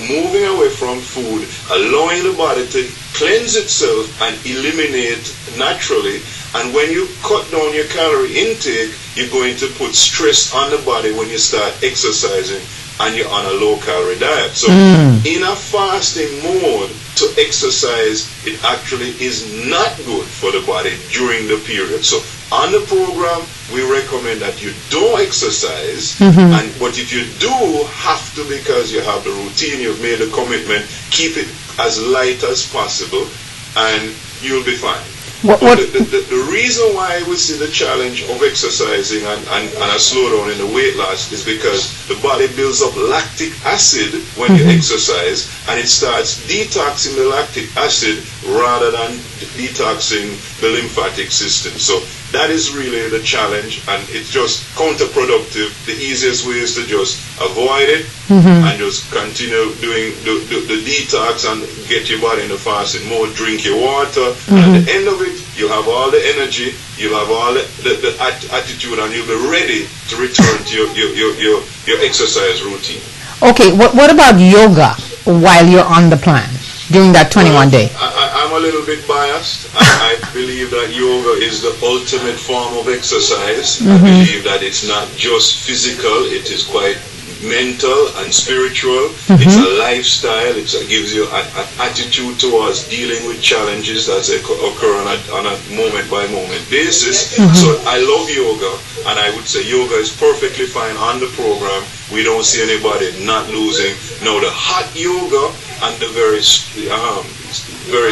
moving away from food, allowing the body to cleanse itself and eliminate naturally. And when you cut down your calorie intake, you're going to put stress on the body when you start exercising and you're on a low-calorie diet. So in a fasting mode, to exercise, it actually is not good for the body during the period. So on the program, we recommend that you don't exercise, but if you do have to, because you have the routine, you've made a commitment, keep it as light as possible, and you'll be fine. The reason why we see the challenge of exercising and a slowdown in the weight loss is because the body builds up lactic acid when you exercise, and it starts detoxing the lactic acid rather than detoxing the lymphatic system. So that is really the challenge, and it's just counterproductive. The easiest way is to just avoid it and just continue doing the detox and get your body in the fasting mode, drink your water, and at the end of it, you'll have all the energy, you'll have all the attitude, and you'll be ready to return to your exercise routine. Okay, what about yoga while you're on the plan during that 21 day? I'm am a little bit biased. I believe that yoga is the ultimate form of exercise. I believe that it's not just physical, it is quite mental and spiritual. It's a lifestyle. It gives you an attitude towards dealing with challenges that occur on a moment-by-moment basis. So I love yoga, and I would say yoga is perfectly fine on the program. We don't see anybody not losing. Now, the hot yoga and the very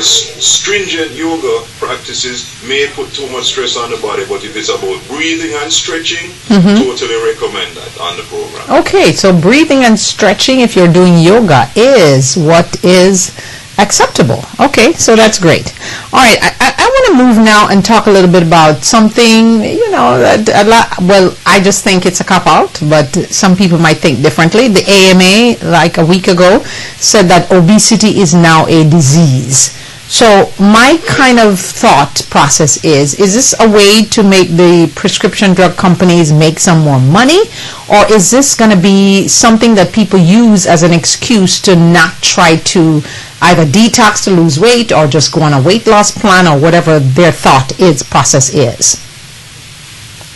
stringent yoga practices may put too much stress on the body, but if it's about breathing and stretching, totally recommend that on the program. Okay, so breathing and stretching, if you're doing yoga, is what is acceptable. Okay, so that's great. All right, I want to move now and talk a little bit about something, well, I just think it's a cop-out, but some people might think differently. The AMA, like a week ago, said that obesity is now a disease. So my kind of thought process is this a way to make the prescription drug companies make some more money? Or is this going to be something that people use as an excuse to not try to either detox to lose weight or just go on a weight loss plan or whatever their process is?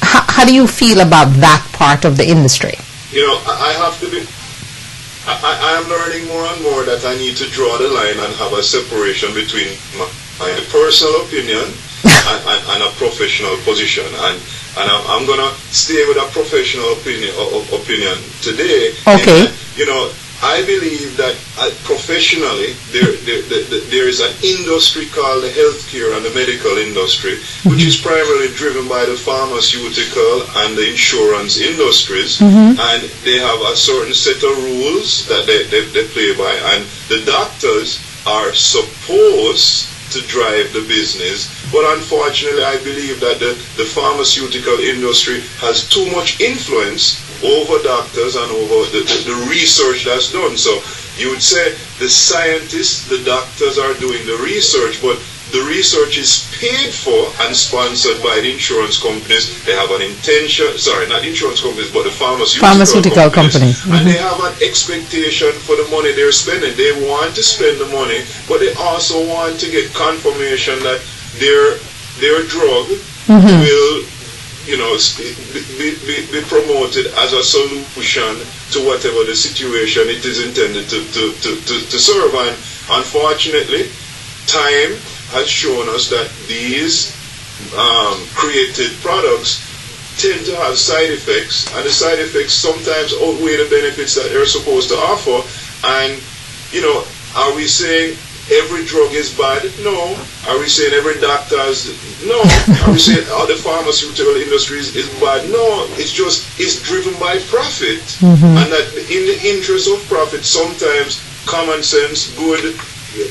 How do you feel about that part of the industry? I am learning more and more that I need to draw the line and have a separation between my personal opinion and a professional position. And I'm going to stay with a professional opinion today. Okay. And, I believe that professionally there is an industry called the healthcare and the medical industry, which is primarily driven by the pharmaceutical and the insurance industries, and they have a certain set of rules that they play by, and the doctors are supposed to drive the business, but unfortunately I believe that the pharmaceutical industry has too much influence over doctors and over the research that's done. So you would say the scientists, the doctors are doing the research, but the research is paid for and sponsored by the insurance companies. They have an intention, not insurance companies, but the pharmaceutical companies. And they have an expectation for the money they're spending. They want to spend the money, but they also want to get confirmation that their drug will be promoted as a solution to whatever the situation it is intended to serve. And unfortunately, time has shown us that these created products tend to have side effects, and the side effects sometimes outweigh the benefits that they're supposed to offer. And are we saying every drug is bad? No. Are we saying every doctor is? No. Are we saying the pharmaceutical industry is bad? No. It's driven by profit, and that in the interest of profit, sometimes common sense, good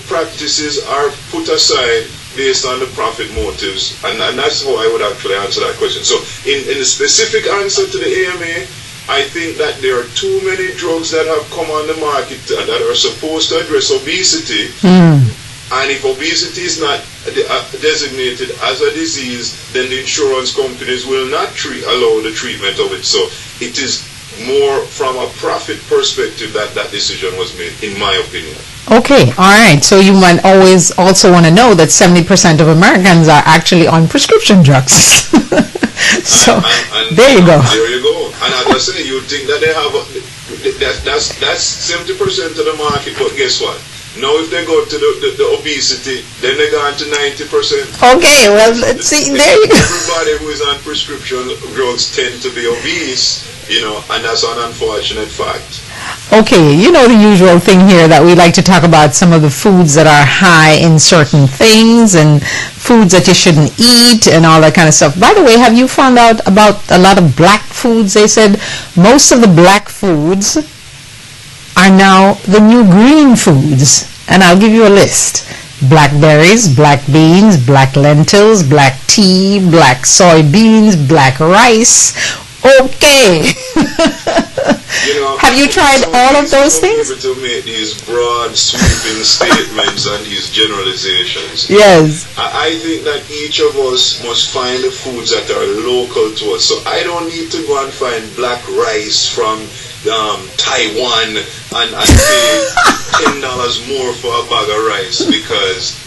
practices are put aside based on the profit motives, and that's how I would actually answer that question. So in the specific answer to the AMA, I think that there are too many drugs that have come on the market that are supposed to address obesity, and if obesity is not designated as a disease, then the insurance companies will not allow the treatment of it. So it is more from a profit perspective that decision was made, in my opinion. Okay, all right. So you might always also want to know that 70% of Americans are actually on prescription drugs. So and there you go. There you go. And as I say, you think that they have that's 70% of the market, but guess what? Now if they go to the obesity, then they go on to 90%. Okay, well, let's see. There you go. Everybody who is on prescription drugs tend to be obese, and that's an unfortunate fact. Okay, the usual thing here that we like to talk about some of the foods that are high in certain things and foods that you shouldn't eat and all that kind of stuff. By the way, have you found out about a lot of black foods? They said most of the black foods are now the new green foods. And I'll give you a list. Blackberries, black beans, black lentils, black tea, black soybeans, black rice. Okay. Have you tried all of those things? To make these broad, sweeping statements and these generalizations. Yes. I think that each of us must find the foods that are local to us. So I don't need to go and find black rice from Taiwan and pay $10 more for a bag of rice because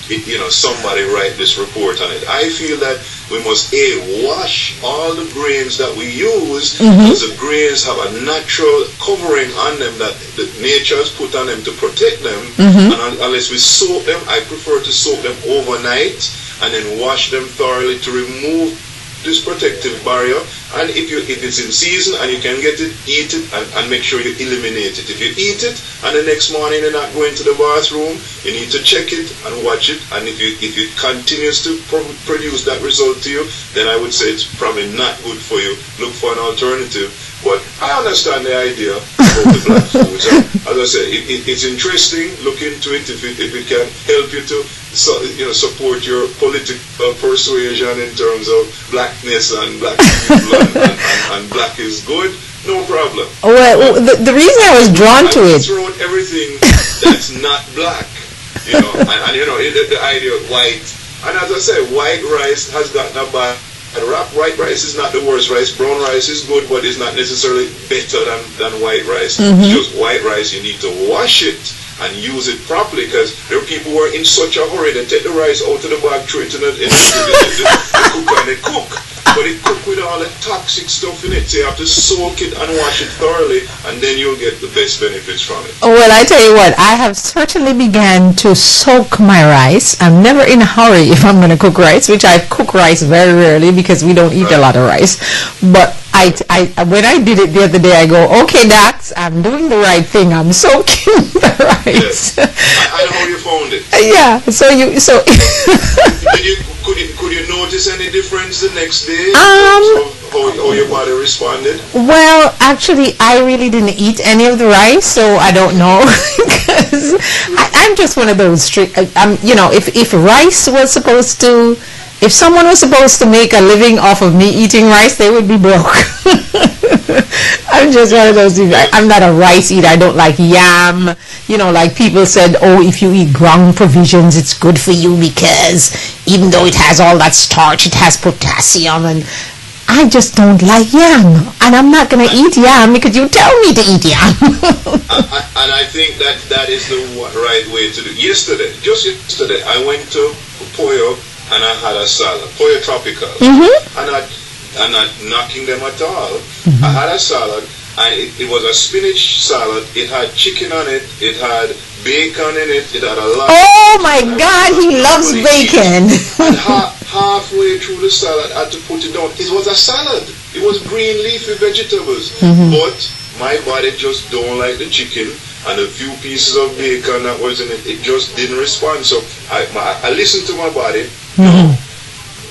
somebody write this report on it. I feel that we must wash all the grains that we use because the grains have a natural covering on them that the nature has put on them to protect them. And unless we soak them, I prefer to soak them overnight and then wash them thoroughly to remove this protective barrier. And if it's in season and you can get it, eat it and make sure you eliminate it. If you eat it and the next morning you're not going to the bathroom, you need to check it and watch it. And if it continues to produce that result to you, then I would say it's probably not good for you. Look for an alternative. But I understand the idea of the black foods. As I said, it's interesting. Look into it if it can help you to support your political persuasion in terms of blackness and black people and black is good. No problem. Well, the reason I was drawn to it. Throw out everything that's not black, and the idea of white. And as I said, white rice has gotten a bad rap. White rice is not the worst rice. Brown rice is good, but it's not necessarily better than white rice. It's just white rice. You need to wash it and use it properly because there are people who are in such a hurry. They take the rice out of the bag, throw it in the cooker, and they cook. But it cook with all the toxic stuff in it. So you have to soak it and wash it thoroughly, and then you'll get the best benefits from it. Well, I tell you what, I have certainly began to soak my rice. I'm never in a hurry if I'm going to cook rice, which I cook rice very rarely because we don't eat a lot of rice. But when I did it the other day, I go, okay, Dax, I'm doing the right thing. I'm soaking the rice. Yes. I know how you found it. Yeah. Could you notice any difference the next day in terms of how your body responded? Well, actually, I really didn't eat any of the rice, so I don't know. Because I'm just one of those strict. If rice was supposed to. If someone was supposed to make a living off of me eating rice, they would be broke. I'm just one of those people. I'm not a rice eater. I don't like yam. Like people said, if you eat ground provisions, it's good for you because even though it has all that starch, it has potassium. And I just don't like yam. And I'm not going to eat yam because you tell me to eat yam. And I think that is the right way to do it. Just yesterday, I went to Pollo and I had a salad, Pollo Tropical, and I'm not knocking them at all. I had a salad, and it was a spinach salad. It had chicken on it, it had bacon in it, it had a lot. Oh my God, he loves bacon. And halfway through the salad, I had to put it down. It was a salad. It was green leafy vegetables, but my body just don't like the chicken. And a few pieces of bacon that was in it, it just didn't respond. So I listened to my body.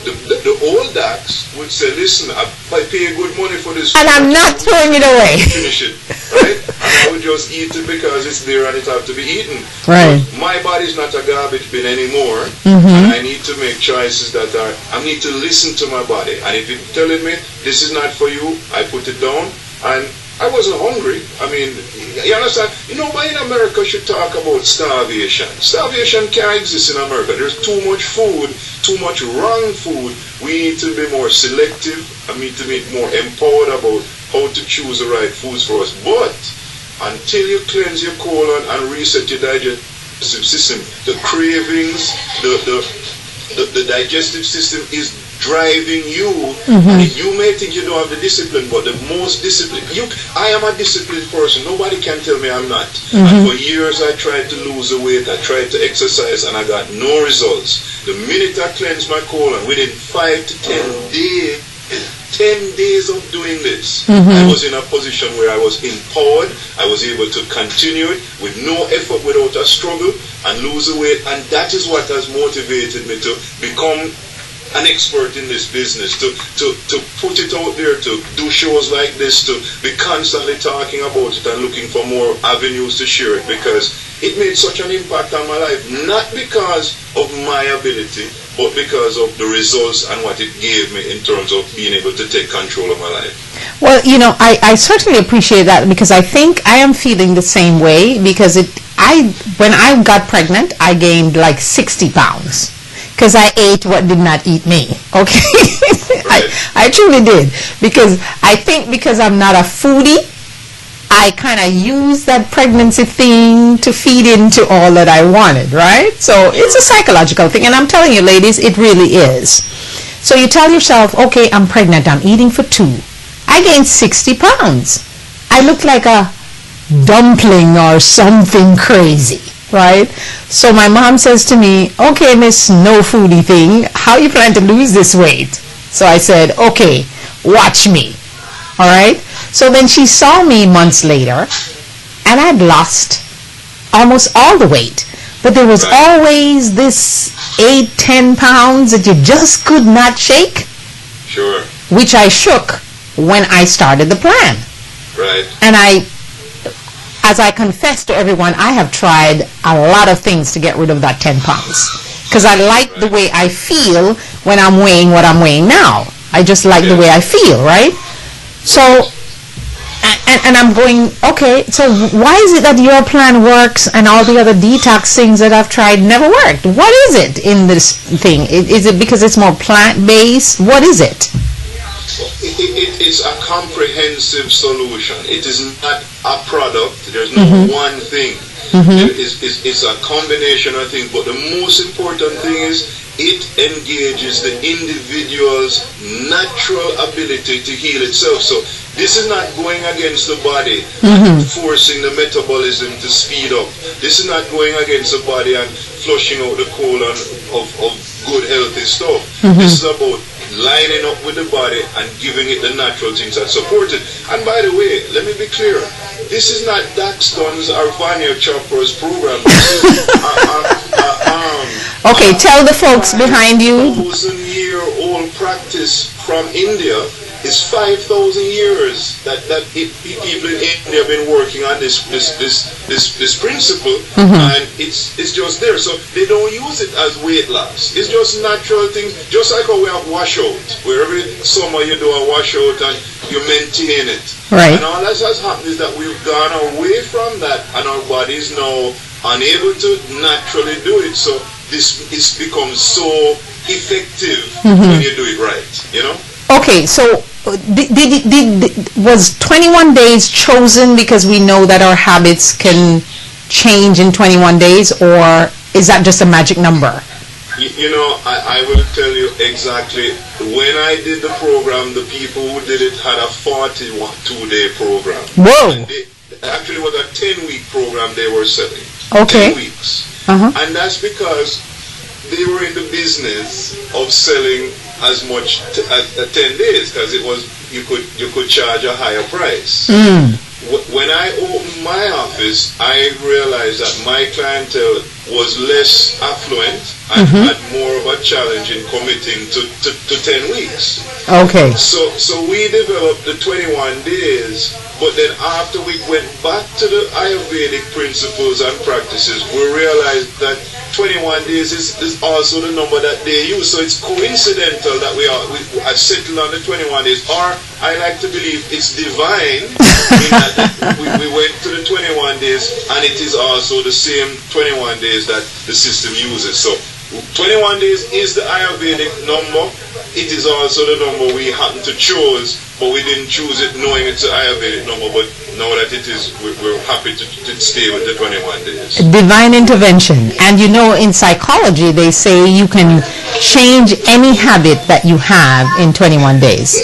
The old Dax would say, listen, I pay good money for this. And I'm not throwing it away. Finish it, right? And I would just eat it because it's there and it has to be eaten. Right. But my body's not a garbage bin anymore. And I need to make choices I need to listen to my body. And if it's telling me, this is not for you, I put it down. And I wasn't hungry. I mean, you understand? Nobody in America should talk about starvation. Starvation can't exist in America. There's too much food, too much wrong food. We need to be more selective and we need to be more empowered about how to choose the right foods for us. But until you cleanse your colon and reset your digestive system, the cravings, the digestive system is driving you. And you may think you don't have the discipline, but the most disciplined I am a disciplined person. Nobody can tell me I'm not. And for years I tried to lose the weight, I tried to exercise, and I got no results. The minute I cleansed my colon, within 5 to 10 days 10 days of doing this, I was in a position where I was empowered. I was able to continue it with no effort, without a struggle, and lose the weight. And that is what has motivated me to become an expert in this business, to put it out there, to do shows like this, to be constantly talking about it and looking for more avenues to share it, because it made such an impact on my life, not because of my ability, but because of the results and what it gave me in terms of being able to take control of my life. Well, I certainly appreciate that, because I think I am feeling the same way, because when I got pregnant, I gained like 60 pounds. Because I ate what did not eat me, okay? I truly did. Because I think because I'm not a foodie, I kind of used that pregnancy thing to feed into all that I wanted, right? So it's a psychological thing, and I'm telling you, ladies, it really is. So you tell yourself, okay, I'm pregnant, I'm eating for 2. I gained 60 pounds. I look like a dumpling or something crazy, right? So my mom says to me, okay, Miss No Foodie thing, how you plan to lose this weight? So I said, okay, watch me. All right? So then she saw me months later, and I'd lost almost all the weight. But there was always this 8-10 pounds that you just could not shake. Sure. Which I shook when I started the plan. Right. And as I confess to everyone, I have tried a lot of things to get rid of that 10 pounds. Because I like the way I feel when I'm weighing what I'm weighing now. I just like the way I feel, right? So, and I'm going, okay, so why is it that your plan works and all the other detox things that I've tried never worked? What is it in this thing? Is it because it's more plant-based? What is it? It's a comprehensive solution. It is not a product. There's no one thing. It's a combination of things. But the most important thing is it engages the individual's natural ability to heal itself. So this is not going against the body and forcing the metabolism to speed up. This is not going against the body and flushing out the colon of good healthy stuff. This is about lining up with the body and giving it the natural things that support it. And by the way, let me be clear, this is not Dax Dunn's or Vanya Chopra's program. This is okay, tell the folks behind you. 1,000-year-old practice from India. Is 5,000 years that people in India have been working on this principle, and it's just there. So they don't use it as weight loss. It's just natural things, just like how we have washout, where every summer you do a washout and you maintain it. Right. And all that has happened is that we've gone away from that, and our body is now unable to naturally do it. So this becomes so effective when you do it right. You know. Okay, so was 21 days chosen because we know that our habits can change in 21 days, or is that just a magic number? You know, I will tell you exactly. When I did the program, the people who did it had a 42-day program. Whoa! And actually, it was a 10-week program they were selling. Okay. 10 weeks. And that's because they were in the business of selling as much as 10 days, because it was you could charge a higher price. When I opened my office, I realized that my clientele was less affluent and had more of a challenge in committing to 10 weeks. Okay. So we developed the 21 days, but then after we went back to the Ayurvedic principles and practices, we realized that 21 days is also the number that they use. So it's coincidental that we are settled on the 21 days, or I like to believe it's divine in that we went to the 21 days, and it is also the same 21 days that the system uses. So 21 days is the Ayurvedic number. It is also the number we happen to choose, but we didn't choose it knowing it's an Ayurvedic number. But now that it is, we're happy to stay with the 21 days. Divine intervention. And you know, in psychology, they say you can change any habit that you have in 21 days.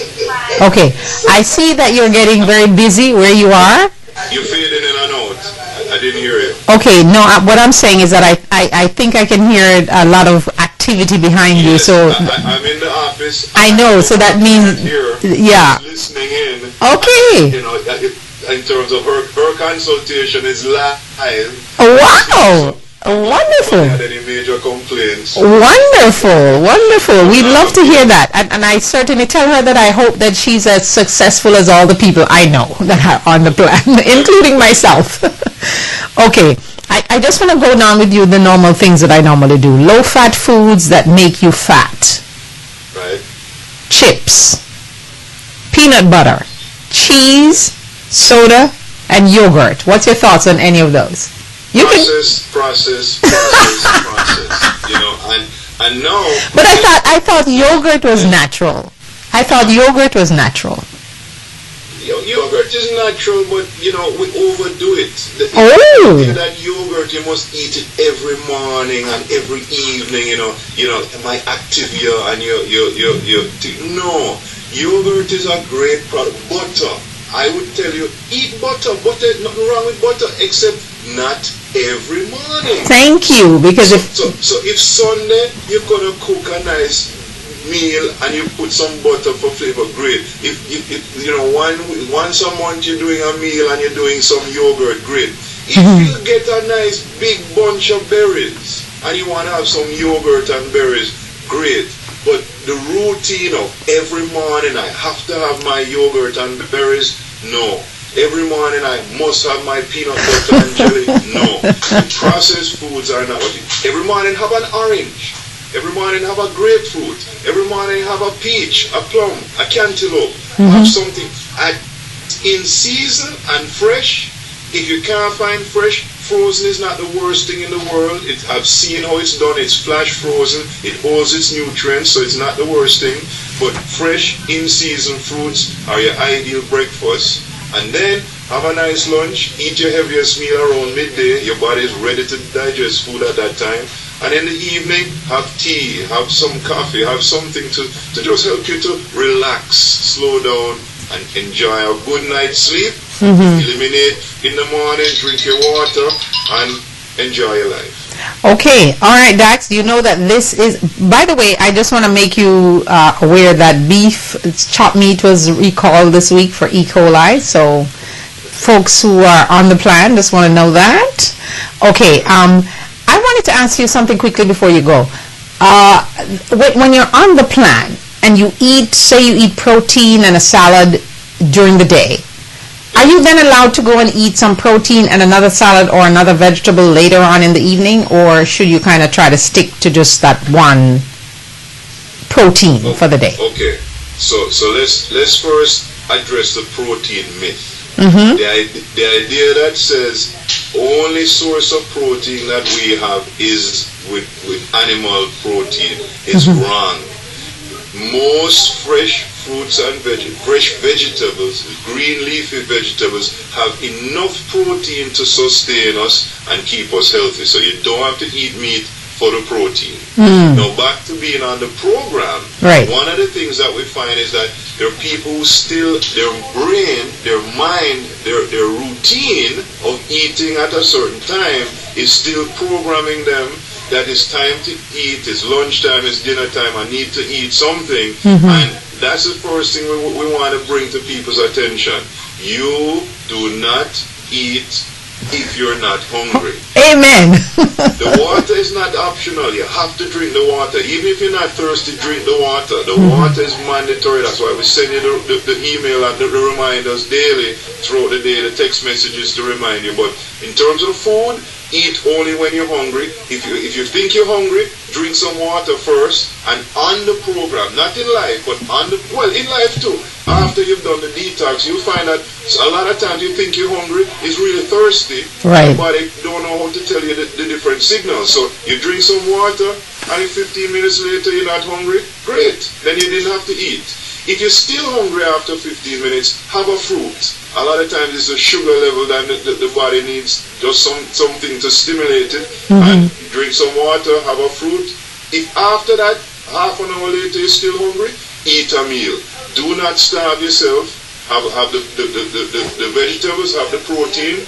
Okay, I see that you're getting very busy where you are. You're fading in and out. I didn't hear you. Okay, no, what I'm saying is that I think I can hear a lot of activity behind you. So I'm in the office. I know, so that means, yeah. Listening in. Okay. You know, in terms of her consultation is live. Wow. Wonderful. Had any major complaints? Wonderful. We'd love to hear that, and I certainly tell her that I hope that she's as successful as all the people I know that are on the plan, including myself. Okay, I just want to go down with you the normal things that I normally do. Low-fat foods that make you fat. Right. Chips, peanut butter, cheese, soda, and yogurt. What's your thoughts on any of those? Process. You know, and no. But I thought yogurt was natural. Yogurt is natural, but we overdo it. The idea that yogurt, you must eat it every morning and every evening. My Activia and no. Yogurt is a great product. Butter, I would tell you, eat butter. Butter, nothing wrong with butter, except not every morning. Thank you, because so if Sunday you're gonna cook a nice meal and you put some butter for flavor, great. If once a month you're doing a meal and you're doing some yogurt, great. If you get a nice big bunch of berries and you want to have some yogurt and berries, great. But the routine of every morning I have to have my yogurt and berries, no. Every morning I must have my peanut butter and jelly, no. The processed foods are not what every morning have an orange. Every morning have a grapefruit. Every morning have a peach, a plum, a cantaloupe. Have something in season and fresh. If you can't find fresh, frozen is not the worst thing in the world. I've seen how it's done. It's flash frozen. It holds its nutrients, so it's not the worst thing. But fresh, in season fruits are your ideal breakfast. And then have a nice lunch. Eat your heaviest meal around midday. Your body is ready to digest food at that time. And in the evening, have tea, have some coffee, have something to just help you to relax, slow down, and enjoy a good night's sleep. Eliminate in the morning, drink your water, and enjoy your life. Okay, all right, Dax, you know that this is, by the way, I just want to make you aware that chopped meat was recalled this week for E. coli, so folks who are on the plan just want to know that. Okay, I wanted to ask you something quickly before you go. When you're on the plan and you eat protein and a salad during the day, are you then allowed to go and eat some protein and another salad or another vegetable later on in the evening, or should you kind of try to stick to just that one protein for the day? Okay, so let's first address the protein myth. The idea that says only source of protein that we have is with animal protein is wrong. Most fresh fruits and fresh vegetables, green leafy vegetables, have enough protein to sustain us and keep us healthy. So you don't have to eat meat for the protein. Now back to being on the program, one of the things that we find is that there are people who still, their brain, their mind, their routine of eating at a certain time is still programming them that it's time to eat, it's lunchtime, it's dinner time, I need to eat something. And that's the first thing we want to bring to people's attention. You do not eat if you're not hungry. Amen. The water is not optional. You have to drink the water. Even if you're not thirsty, drink the water. The water is mandatory. That's why we send you the email and the reminders daily throughout the day, the text messages to remind you. But in terms of food, eat only when you're hungry. If you think you're hungry, drink some water first. And on the program, not in life, but in life too. After you've done the detox, you'll find that a lot of times you think you're hungry, is really thirsty. Your body don't know how to tell you the different signals. So you drink some water, and if 15 minutes later you're not hungry, great. Then you didn't have to eat. If you're still hungry after 15 minutes, have a fruit. A lot of times it's a sugar level that the body needs, just something to stimulate it. And drink some water, have a fruit. If after that, half an hour later you're still hungry, eat a meal. Do not starve yourself. Have the vegetables, have the protein,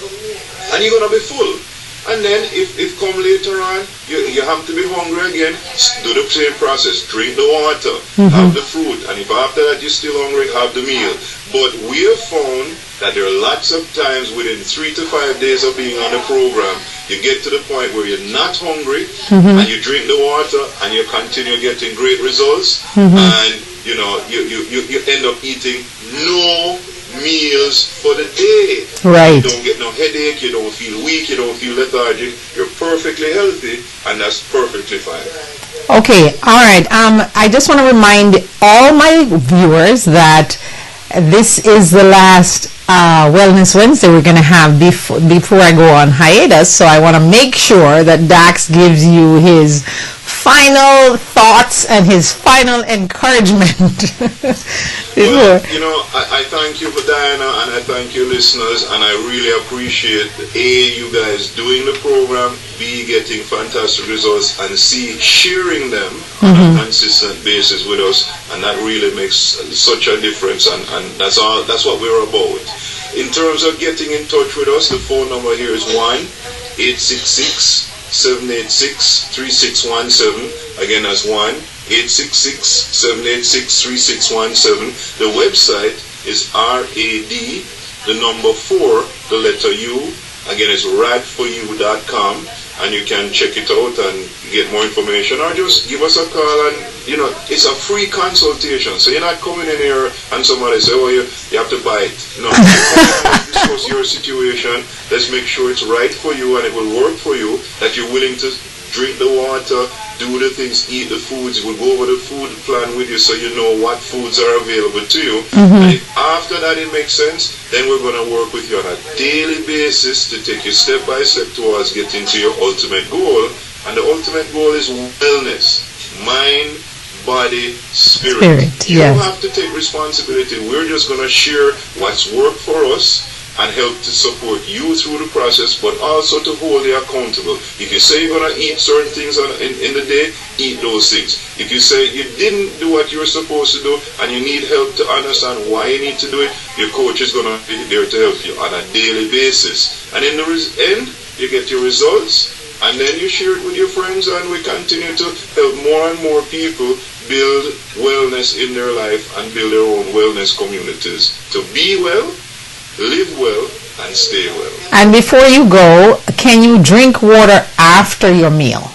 and you're gonna be full. And then if come later on, you have to be hungry again, do the same process. Drink the water, have the fruit, and if after that you're still hungry, have the meal. But we have found that there are lots of times within 3 to 5 days of being on the program, you get to the point where you're not hungry, and you drink the water, and you continue getting great results, and you end up eating no meals for the day. You don't get no headache, you don't feel weak, you don't feel lethargic, you're perfectly healthy, and that's perfectly fine. Okay, all right. I just want to remind all my viewers that this is the last Wellness Wednesday we're going to have before I go on hiatus, so I want to make sure that Dax gives you his final thoughts and his final encouragement. Well, I thank you for Diana, and I thank you listeners, and I really appreciate A, you guys doing the program, B, getting fantastic results, and C, sharing them on a consistent basis with us, and that really makes such a difference, and that's what we're about. In terms of getting in touch with us, the phone number here is 1-866-786-3617. Again, that's 1-866-786-3617. The website is RAD, the number 4, the letter U. Again, it's radforyou.com, and you can check it out and get more information, or just give us a call. And it's a free consultation, so you're not coming in here and somebody say, oh, you have to buy it. No, you come in and discuss your situation. Let's make sure it's right for you and it will work for you, that you're willing to drink the water, do the things, eat the foods. We'll go over the food plan with you so you know what foods are available to you. And if after that it makes sense, then we're going to work with you on a daily basis to take you step by step towards getting to your ultimate goal. And the ultimate goal is wellness. Mind, body, spirit. You don't have to take responsibility. We're just going to share what's worked for us and help to support you through the process, but also to hold you accountable. If you say you're going to eat certain things in the day, eat those things. If you say you didn't do what you were supposed to do and you need help to understand why you need to do it, your coach is going to be there to help you on a daily basis. And in the end, you get your results, and then you share it with your friends, and we continue to help more and more people build wellness in their life and build their own wellness communities. To be well, live well, and stay well. And before you go, can you drink water after your meal?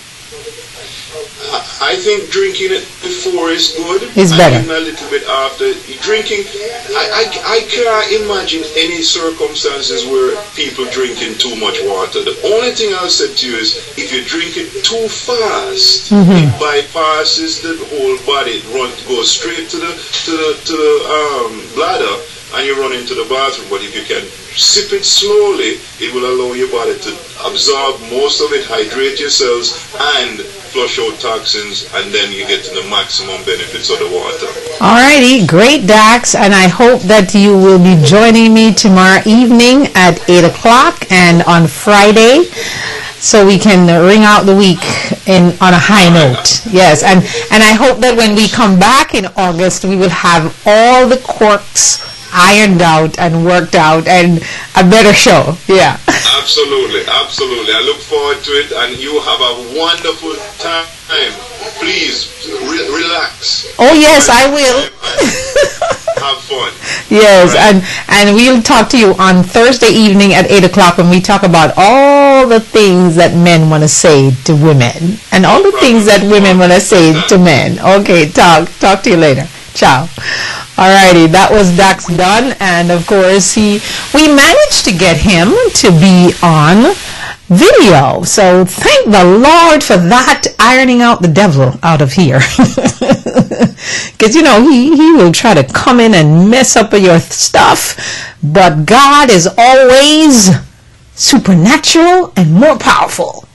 I think drinking it before is good. It's better. And a little bit after. Drinking, I can't imagine any circumstances where people drinking too much water. The only thing I'll say to you is, if you drink it too fast, it bypasses the whole body. It goes straight to the bladder, and you run into the bathroom. But if you can sip it slowly, it will allow your body to absorb most of it, hydrate your cells, and flush out toxins, and then you get to the maximum benefits of the water. Alrighty, great, Dax, and I hope that you will be joining me tomorrow evening at 8 o'clock and on Friday, so we can ring out the week on a high note. Yes, and I hope that when we come back in August, we will have all the quirks ironed out and worked out and a better show. Yeah. Absolutely. I look forward to it, and you have a wonderful time. Please relax. Oh yes, I will. Have fun. Yes, right. and we'll talk to you on Thursday evening at 8 o'clock when we talk about all the things that men want to say to women and all the things that women want to say to men. Okay, talk to you later. Ciao. Alrighty, that was Dax Dunn, and of course we managed to get him to be on video. So thank the Lord for that, ironing out the devil out of here. Because he will try to come in and mess up your stuff, but God is always supernatural and more powerful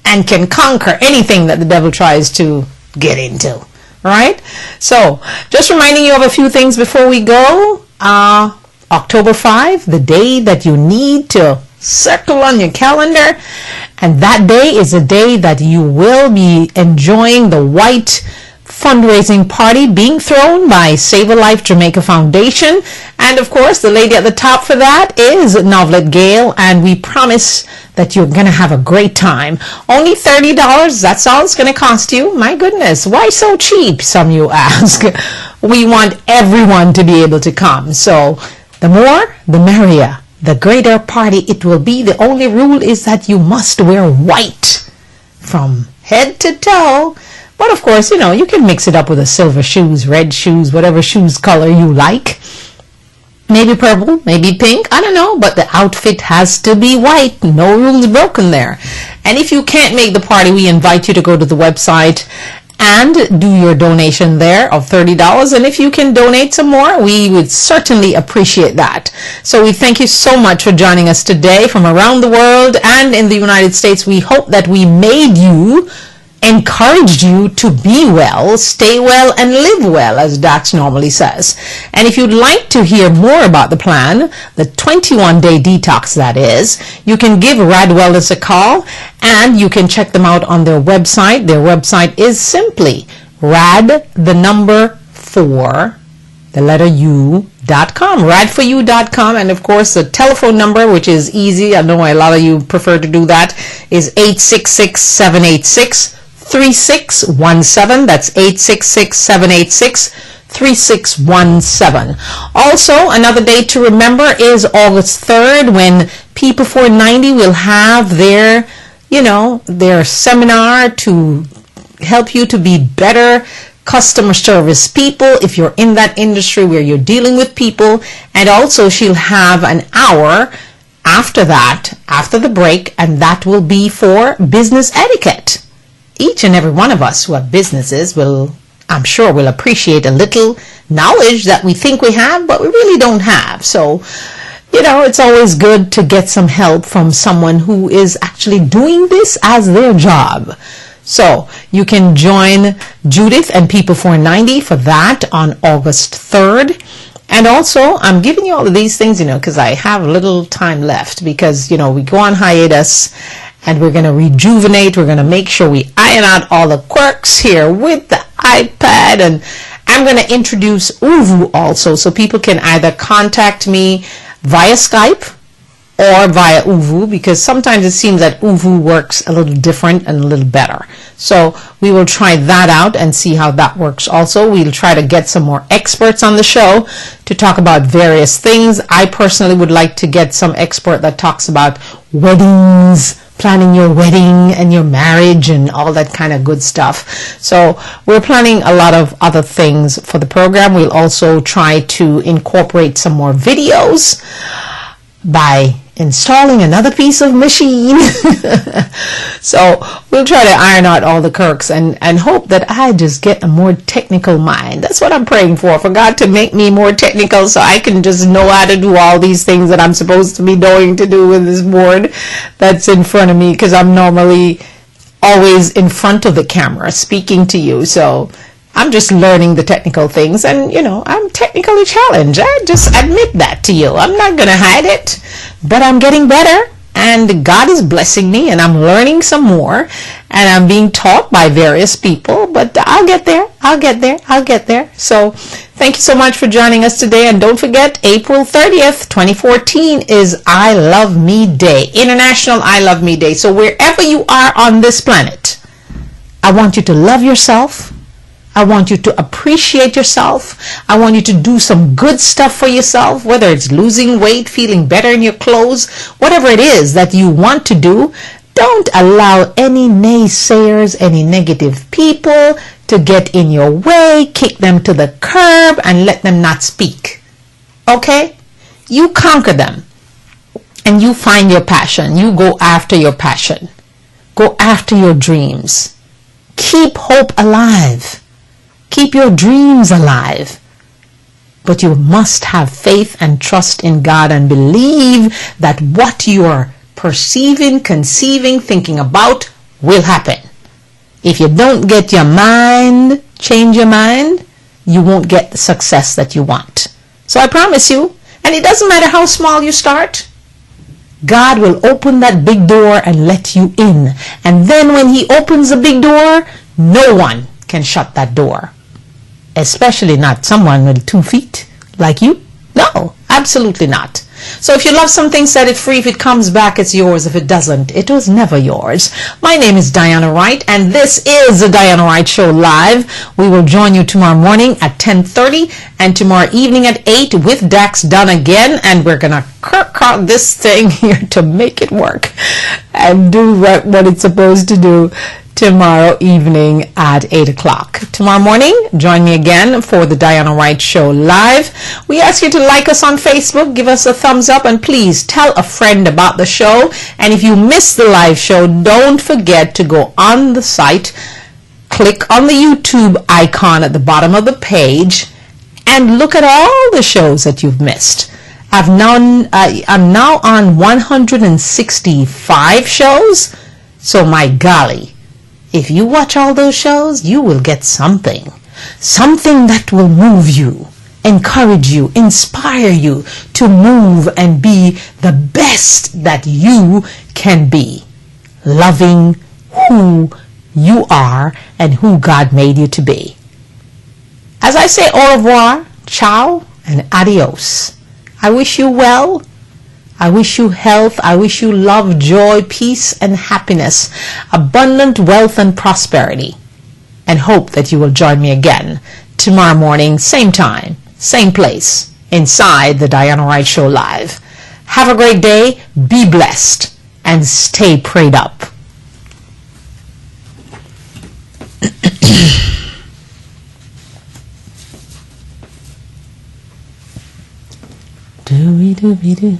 and can conquer anything that the devil tries to get into. Right? So, just reminding you of a few things before we go. October 5, the day that you need to circle on your calendar. And that day is a day that you will be enjoying the Wright fundraising party being thrown by Save a Life Jamaica Foundation. And of course, the lady at the top for that is Novelet Gale, and we promise that you're going to have a great time. Only $30, that's all it's going to cost you. My goodness, why so cheap, some you ask? We want everyone to be able to come. So the more, the merrier. The greater party it will be. The only rule is that you must wear white from head to toe. But of course, you can mix it up with a silver shoes, red shoes, whatever shoes color you like. Maybe purple, maybe pink, I don't know, but the outfit has to be white. No rules broken there. And if you can't make the party, we invite you to go to the website and do your donation there of $30. And if you can donate some more, we would certainly appreciate that. So we thank you so much for joining us today from around the world and in the United States. We hope that we made you encouraged you to be well, stay well, and live well, as Dax normally says. And if you'd like to hear more about the plan, the 21-day detox that is, you can give RAD Wellness a call, and you can check them out on their website. Their website is simply RAD4U.com, RAD4U.com, and of course the telephone number, which is easy, I know a lot of you prefer to do that, is 866-786-3617. That's 866-786-3617. Also, another date to remember is August 3rd, when People 490 will have their seminar to help you to be better customer service people if you're in that industry where you're dealing with people. And also she'll have an hour after that, after the break, and that will be for business etiquette. Each and every one of us who have businesses I'm sure will appreciate a little knowledge that we think we have, but we really don't have. So, it's always good to get some help from someone who is actually doing this as their job. So you can join Judith and People 490 for that on August 3rd. And also, I'm giving you all of these things, because I have little time left, because, we go on hiatus and we're going to rejuvenate. We're going to make sure we iron out all the quirks here with the iPad. And I'm going to introduce Uvu also, so people can either contact me via Skype or via Uvu, because sometimes it seems that Uvu works a little different and a little better. So we will try that out and see how that works also. We'll try to get some more experts on the show to talk about various things. I personally would like to get some expert that talks about weddings, planning your wedding and your marriage and all that kind of good stuff. So we're planning a lot of other things for the program. We'll also try to incorporate some more videos by installing another piece of machine. So we'll try to iron out all the quirks and hope that I just get a more technical mind. That's what I'm praying for God to make me more technical, so I can just know how to do all these things that I'm supposed to be knowing to do with this board that's in front of me, because I'm normally always in front of the camera speaking to you. So I'm just learning the technical things, and I'm technically challenged. I just admit that to you. I'm not going to hide it, but I'm getting better, and God is blessing me, and I'm learning some more, and I'm being taught by various people, but I'll get there. So thank you so much for joining us today, and don't forget, April 30th, 2014 is I Love Me Day, International I Love Me Day. So wherever you are on this planet, I want you to love yourself. I want you to appreciate yourself. I want you to do some good stuff for yourself, whether it's losing weight, feeling better in your clothes, whatever it is that you want to do. Don't allow any naysayers, any negative people to get in your way. Kick them to the curb and let them not speak. Okay? You conquer them and you find your passion. You go after your passion. Go after your dreams. Keep hope alive. Keep your dreams alive. But you must have faith and trust in God and believe that what you are perceiving, conceiving, thinking about will happen. If you don't get your mind, change your mind, you won't get the success that you want. So I promise you, and it doesn't matter how small you start, God will open that big door and let you in. And then when He opens the big door, no one can shut that door. Especially not someone with 2 feet like you. No, absolutely not. So if you love something, set it free. If it comes back, it's yours. If it doesn't, it was never yours. My name is Diana Wright, and this is the Diana Wright Show Live. We will join you tomorrow morning at 10:30 and tomorrow evening at 8 with Dax Dunn again, and we're going to kirk out this thing here to make it work and do what it's supposed to do tomorrow evening at 8 o'clock. Tomorrow morning, join me again for the Diana Wright Show Live. We ask you to like us on Facebook, give us a thumbs up, and please tell a friend about the show. And if you missed the live show, don't forget to go on the site, click on the YouTube icon at the bottom of the page, and look at all the shows that you've missed. I'm now on 165 shows, so my golly, If you watch all those shows, you will get something. Something that will move you, encourage you, inspire you to move and be the best that you can be. Loving who you are and who God made you to be. As I say au revoir, ciao, and adios. I wish you well. I wish you health. I wish you love, joy, peace, and happiness, abundant wealth and prosperity, and hope that you will join me again tomorrow morning, same time, same place, inside the Diana Wright Show Live. Have a great day, be blessed, and stay prayed up. Do-we-do-we-do.